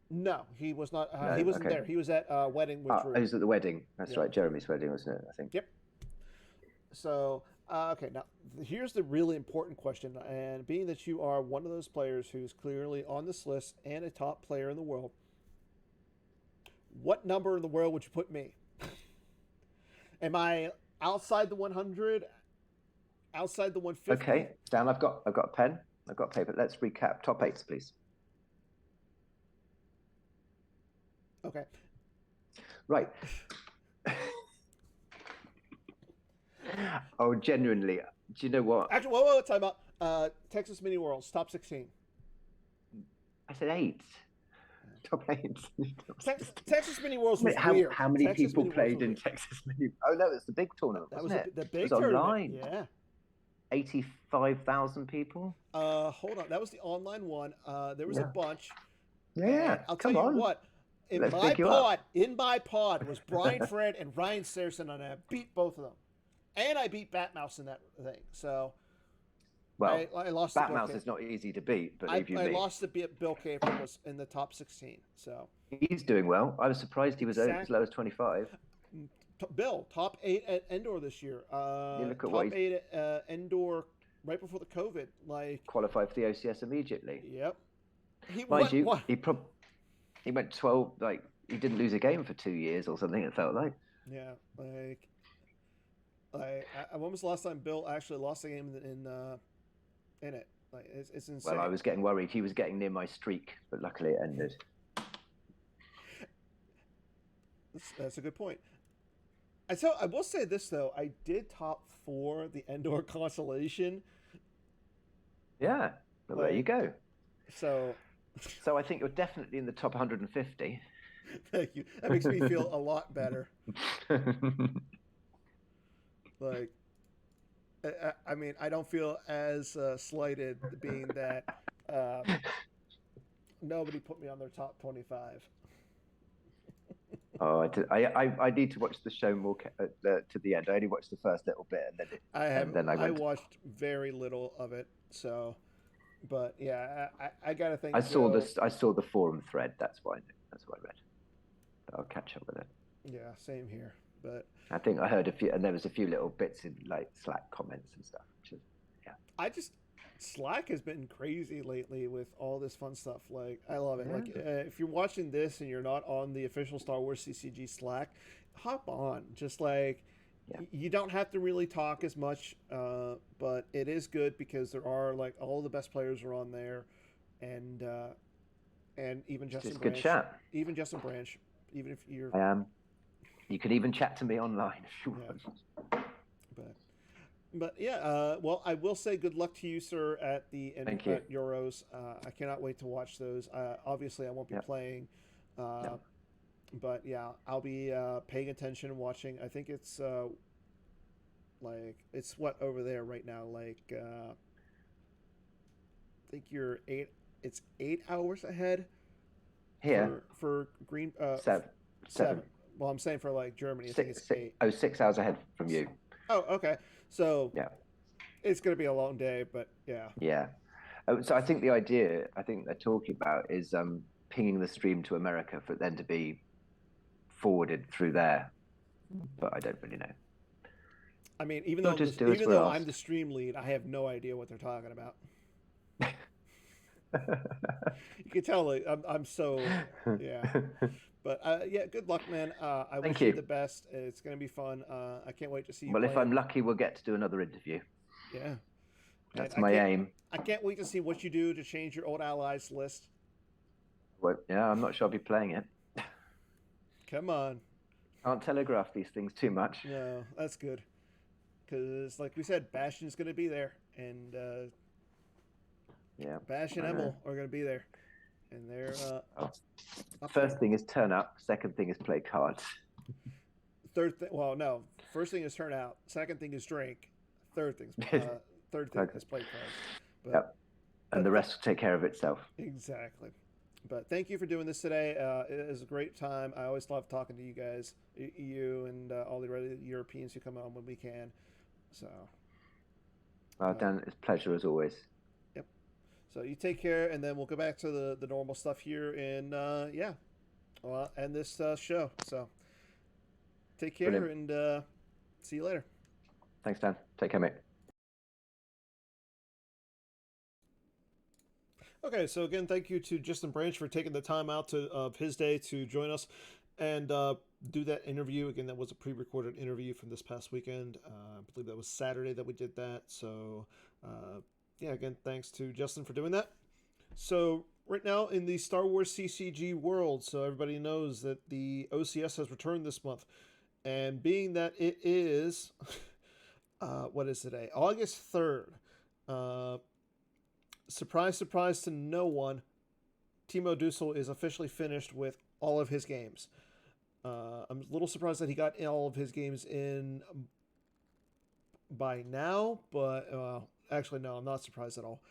No, he was not. He wasn't there. He was at wedding with Drew. He was at the wedding. That's right, Jeremy's wedding, wasn't it? I think. Yep. So. Okay, now here's the really important question. And being that you are one of those players who's clearly on this list and a top player in the world, what number in the world would you put me? Am I outside the 100? Outside the 150? Okay, Dan, I've got a pen. I've got paper. Let's recap top 8s, please. Okay. Right. Oh, genuinely, do you know what? Actually, whoa, time out. Texas Mini Worlds, top 16. I said 8. Top 8. Texas Mini Worlds was weird. How many people played in Texas Mini? Oh, no, it's the big tournament, wasn't it? The big tournament. Online. Yeah. 85,000 people. Hold on. That was the online one. There was a bunch. Yeah. I'll tell you what. In my pod was Brian Fred and Ryan Saracen, and I beat both of them. And I beat Batmouse in that thing. So, well, I lost. Batmouse is not easy to beat, believe you me. I lost to Bill Caper was in the top 16. So he's doing well. I was surprised he was as low as 25. Bill, top 8 at Endor this year. Look at top 8 at Endor right before the COVID. Qualified for the OCS immediately. Yep. He went 12. He didn't lose a game for 2 years or something. It felt like. Yeah, when was the last time Bill actually lost a game in it? It's insane. Well, I was getting worried. He was getting near my streak, but luckily it ended. That's a good point. I will say this though. I did top 4 the Endor Constellation. Yeah, well, there you go. So I think you're definitely in the top 150. Thank you. That makes me feel a lot better. I mean, I don't feel as slighted being that nobody put me on their top 25. Oh, I need to watch the show more to the end. I only watched the first little bit, and then I watched very little of it. So, but yeah, I gotta think. I saw the forum thread. That's why I read. But I'll catch up with it. Yeah, same here. But I think I heard a few, and there was a few little bits in Slack comments and stuff. Slack has been crazy lately with all this fun stuff. Like, I love it. Yeah, Like, if you're watching this and you're not on the official Star Wars CCG Slack, hop on. Just like, yeah. you don't have to really talk as much, but it is good because there are like all the best players are on there, and even It's Justin just good Branch, chat. even Justin Branch, even if you're I am. You can even chat to me online if you yeah, want. but yeah, well, I will say good luck to you, sir, at the Thank you. at Euros. I cannot wait to watch those. Obviously, I won't be Yep. playing, uh, Yep. but yeah, I'll be paying attention and watching. I think it's like it's what over there right now. Like I think you're eight. It's 8 hours ahead Here, for green seven, seven. seven, Well, I'm saying for like Germany, I think six, it's six, eight. oh, 6 hours ahead from you. Oh, okay. So Yeah. it's gonna be a long day, but yeah. Yeah. So I think the idea I think they're talking about is pinging the stream to America for it then to be forwarded through there, but I don't really know. I mean, even We'll though just do as even we're though I'm the asked. stream lead, I have no idea what they're talking about. You can tell like, I'm so yeah. But yeah, good luck, man. I Thank wish you you. the best. It's gonna be fun. I can't wait to see you Well, if play it. I'm lucky, we'll get to do another interview. Yeah, and That's my aim. I can't wait to see what you do to change your old allies list. Well, yeah, I'm not sure I'll be playing it. Come on. Can't telegraph these things too much. No, that's good. Because, like we said, Bastion's going to be there, and Yeah, Bash and I know. Emil are going to be there, and they're Oh. up First there. thing is turn up. Second thing is play cards. Third thing, well, no. First thing is turn out. Second thing is drink. Third thing's third thing Okay. is play cards. But Yep. And the rest will take care of itself. exactly. But thank you for doing this today. It was a great time. I always love talking to you guys, you and all the other Europeans who come on when we can. So, Well, Dan, it's a pleasure as always. yep. So you take care, and then we'll go back to the normal stuff here. And yeah, well, end this show. So take care, Brilliant. and see you later. Thanks, Dan. Take care, mate. Okay, so again, thank you to Justin Branch for taking the time out of his day to join us and do that interview. Again, that was a pre-recorded interview from this past weekend. I believe that was Saturday that we did that. So yeah, again, thanks to Justin for doing that. So right now in the Star Wars CCG world, so everybody knows that the OCS has returned this month, and being that it is what is today, August 3rd. Surprise, surprise to no one, Timo Dussel is officially finished with all of his games. I'm a little surprised that he got all of his games in by now, but actually, no, I'm not surprised at all.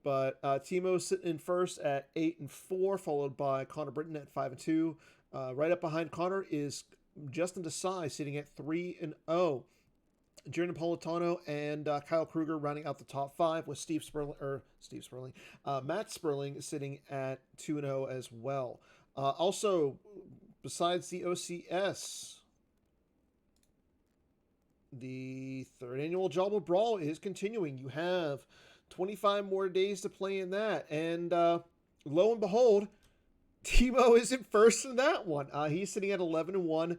But Timo's sitting in first at 8-4, followed by Connor Britton at 5-2. Right up behind Connor is Justin Desai sitting at 3-0. Jordan Napolitano and Kyle Kruger rounding out the top five, with Matt Sperling sitting at 2-0 as well. Also, besides the OCS, the third annual Jobble Brawl is continuing. You have 25 more days to play in that, and lo and behold, Timo is in first in that one. He's sitting at 11-1.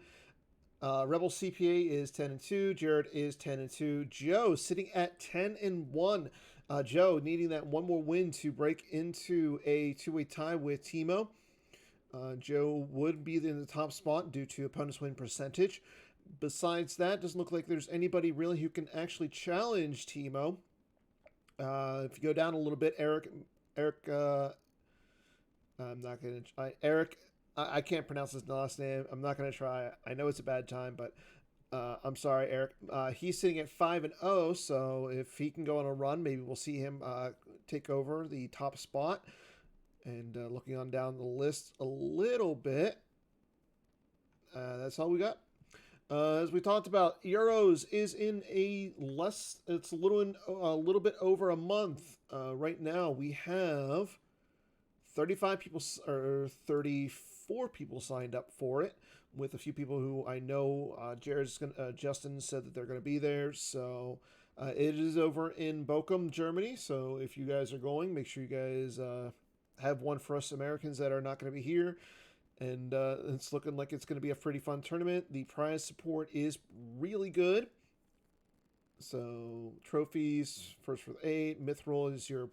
Rebel CPA is 10-2. Jared is 10-2. Joe sitting at 10-1. Joe needing that one more win to break into a two-way tie with Timo. Joe would be in the top spot due to opponent's win percentage. Besides that, doesn't look like there's anybody really who can actually challenge Timo. If you go down a little bit, Eric, I'm not gonna. Eric, I can't pronounce his last name. I'm not gonna try. I know it's a bad time, but I'm sorry, Eric. He's sitting at 5-0, so if he can go on a run, maybe we'll see him take over the top spot. And looking on down the list a little bit, that's all we got. As we talked about, Euros is in it's a little bit over a month. Right now we have 35 people or 34 people signed up for it, with a few people who I know. Justin said that they're going to be there, so It is over in Bochum, Germany. So if you guys are going, make sure you guys have one for us Americans that are not going to be here. And it's looking like it's going to be a pretty fun tournament. The prize support is really good. So trophies, first for the 8. Mithril is your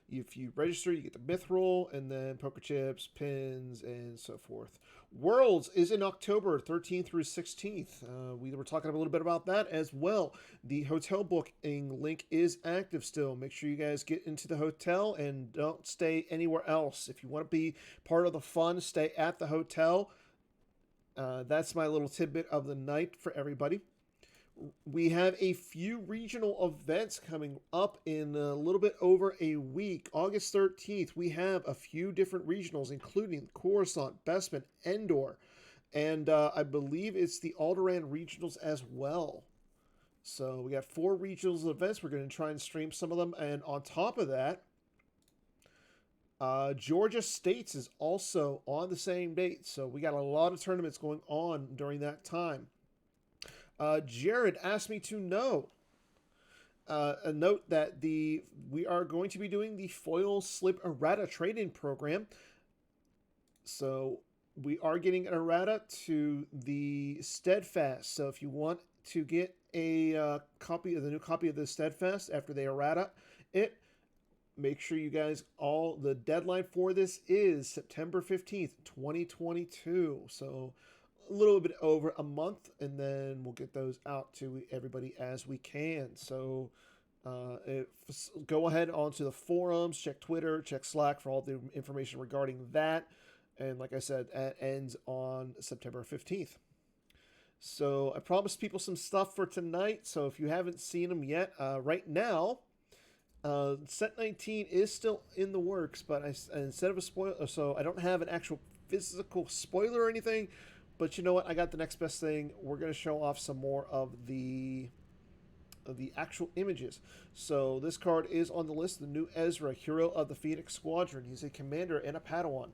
if you register, you get the Mithril, and then poker chips, pins, and so forth. Worlds is in October 13th through 16th. We were talking a little bit about that as well. The hotel booking link is active still. Make sure you guys get into the hotel and don't stay anywhere else. If you want to be part of the fun, stay at the hotel. That's my little tidbit of the night for everybody. We have a few regional events coming up in a little bit over a week. August 13th, we have a few different regionals, including Coruscant, Bespin, Endor, and I believe it's the Alderaan regionals as well. So we got 4 regionals events. We're going to try and stream some of them. And on top of that, Georgia States is also on the same date. So we got a lot of tournaments going on during that time. Jared asked me to know a note that we are going to be doing the foil slip errata trade-in program. So we are getting an errata to the Steadfast. So if you want to get a copy of the new copy of the Steadfast after they errata it, make sure you guys the deadline for this is September 15th, 2022. So a little bit over a month, and then we'll get those out to everybody as we can. So go ahead onto the forums, check Twitter, check Slack for all the information regarding that. And like I said, that ends on September 15th. So I promised people some stuff for tonight. So if you haven't seen them yet, right now, Set 19 is still in the works, but instead of a spoiler, so I don't have an actual physical spoiler or anything. But you know what? I got the next best thing. We're going to show off some more of the actual images. So this card is on the list. The new Ezra, Hero of the Phoenix Squadron. He's a commander and a Padawan.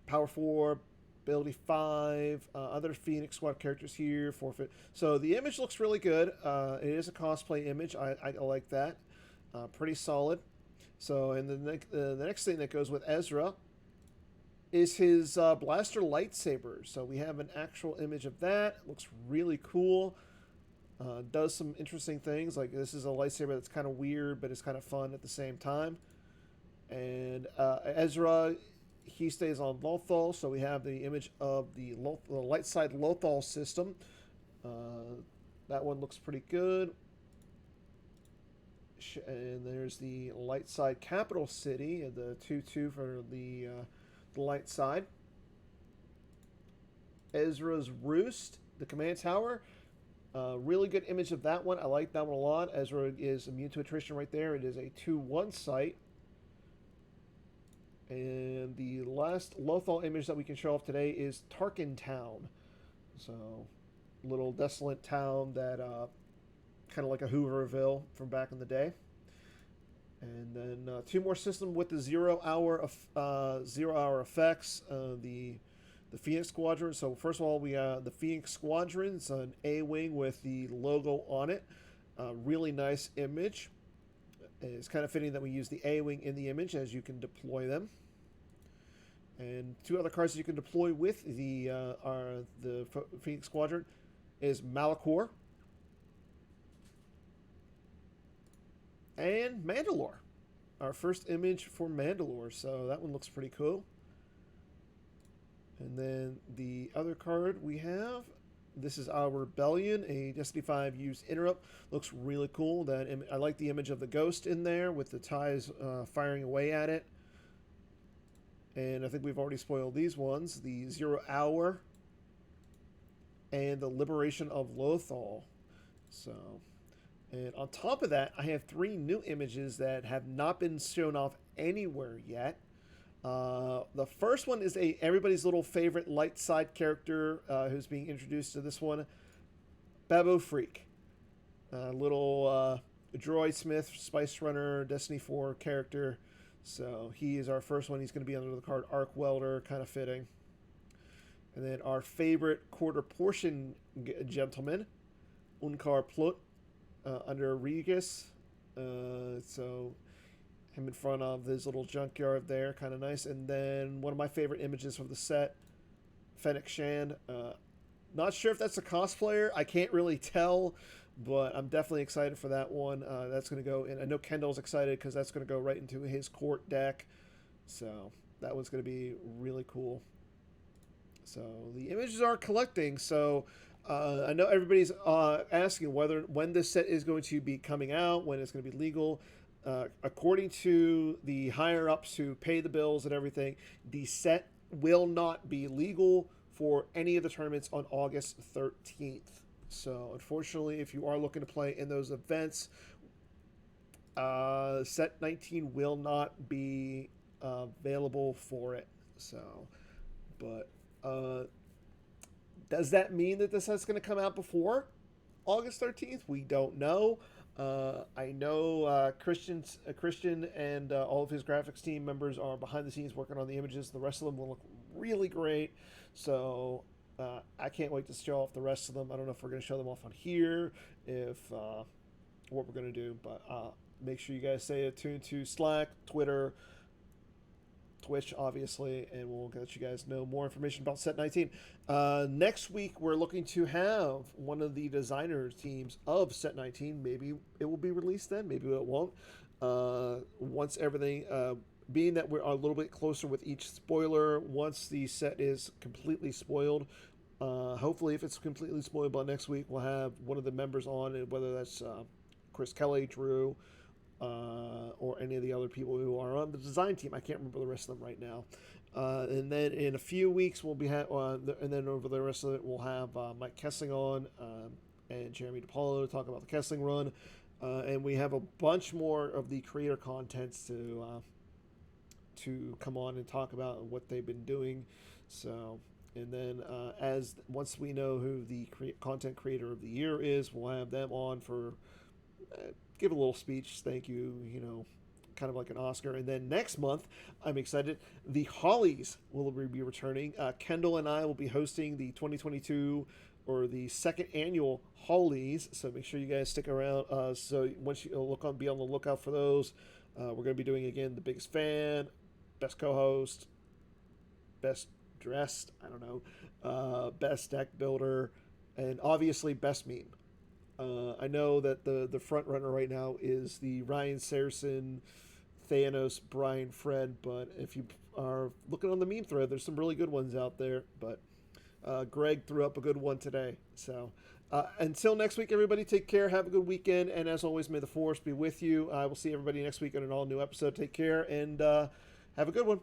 Power 4, ability 5. Other Phoenix Squad characters here. Forfeit. So the image looks really good. It is a cosplay image. I like that. Pretty solid. So and the next thing that goes with Ezra is his blaster lightsaber. So we have an actual image of that. It looks really cool. Does some interesting things. Like this is a lightsaber that's kind of weird, but it's kind of fun at the same time. And Ezra, he stays on Lothal. So we have the image of the light side Lothal system. That one looks pretty good. And there's the light side capital city, the 2-2 for the light side. Ezra's Roost, the command tower. Really good image of that one. I like that one a lot. Ezra is immune to attrition right there. It is a 2-1 site. And the last Lothal image that we can show off today is Tarkin Town. So, little desolate town that kind of like a Hooverville from back in the day. And then 2 more systems with the 0 hour effects. The Phoenix Squadron. So first of all, we the Phoenix Squadron. It's an A-wing with the logo on it. Really nice image. It's kind of fitting that we use the A-wing in the image as you can deploy them. And 2 other cards that you can deploy with the Phoenix Squadron is Malachor and Mandalore. Our first image for Mandalore, so that one looks pretty cool. And then the other card we have, this is our Rebellion, a Destiny 5 used interrupt. Looks really cool. I like the image of the ghost in there with the ties firing away at it. And I think we've already spoiled these ones. The 0 hour and the Liberation of Lothal. So, and on top of that, I have 3 new images that have not been shown off anywhere yet. The first one is everybody's little favorite light side character who's being introduced to this one, Babu Freak. Little droid smith, spice runner, Destiny 4 character. So he is our first one. He's going to be under the card Arc Welder, kind of fitting. And then our favorite quarter portion gentleman, Unkar Plut. under Regis. So him in front of his little junkyard there, kind of nice. And then one of my favorite images from the set, Fennec Shand. Not sure if that's a cosplayer. I can't really tell, but I'm definitely excited for that one. That's going to go, and I know Kendall's excited because that's going to go right into his court deck. So that one's going to be really cool. So the images are collecting. So I know everybody's asking when this set is going to be coming out, when it's going to be legal. According to the higher ups who pay the bills and everything, the set will not be legal for any of the tournaments on August 13th. So unfortunately, if you are looking to play in those events, set 19 will not be available for it. So, but does that mean that this set's going to come out before August 13th? We don't know. I know Christian and all of his graphics team members are behind the scenes working on the images. The rest of them will look really great. So I can't wait to show off the rest of them. I don't know if we're going to show them off on here, if what we're going to do, but make sure you guys stay attuned to Slack, Twitter, Twitch, obviously, and we'll let you guys know more information about Set 19. Next week, we're looking to have one of the designer teams of Set 19. Maybe it will be released then, maybe it won't. Once everything, being that we're a little bit closer with each spoiler, once the set is completely spoiled, hopefully if it's completely spoiled by next week, we'll have one of the members on, and whether that's Chris Kelly, Drew, or any of the other people who are on the design team. I can't remember the rest of them right now. And then in a few weeks, we'll be and then over the rest of it, we'll have Mike Kessling on and Jeremy DiPaolo to talk about the Kessling run. And we have a bunch more of the creator contents to come on and talk about what they've been doing. So, and then once we know who the content creator of the year is, we'll have them on for give a little speech, thank you, kind of like an Oscar. And then next month, I'm excited, the Hollies will be returning. Kendall and I will be hosting the 2022 or the second annual Hollies, so make sure you guys stick around. So once you be on the lookout for those. We're going to be doing again the biggest fan, best co-host, best dressed, I don't know, best deck builder, and obviously best meme. I know that the front runner right now is the Ryan Saracen, Thanos, Brian Fred, but if you are looking on the meme thread, there's some really good ones out there. But Greg threw up a good one today. So until next week, everybody, take care, have a good weekend, and as always, may the force be with you. I will see everybody next week on an all-new episode. Take care, and have a good one.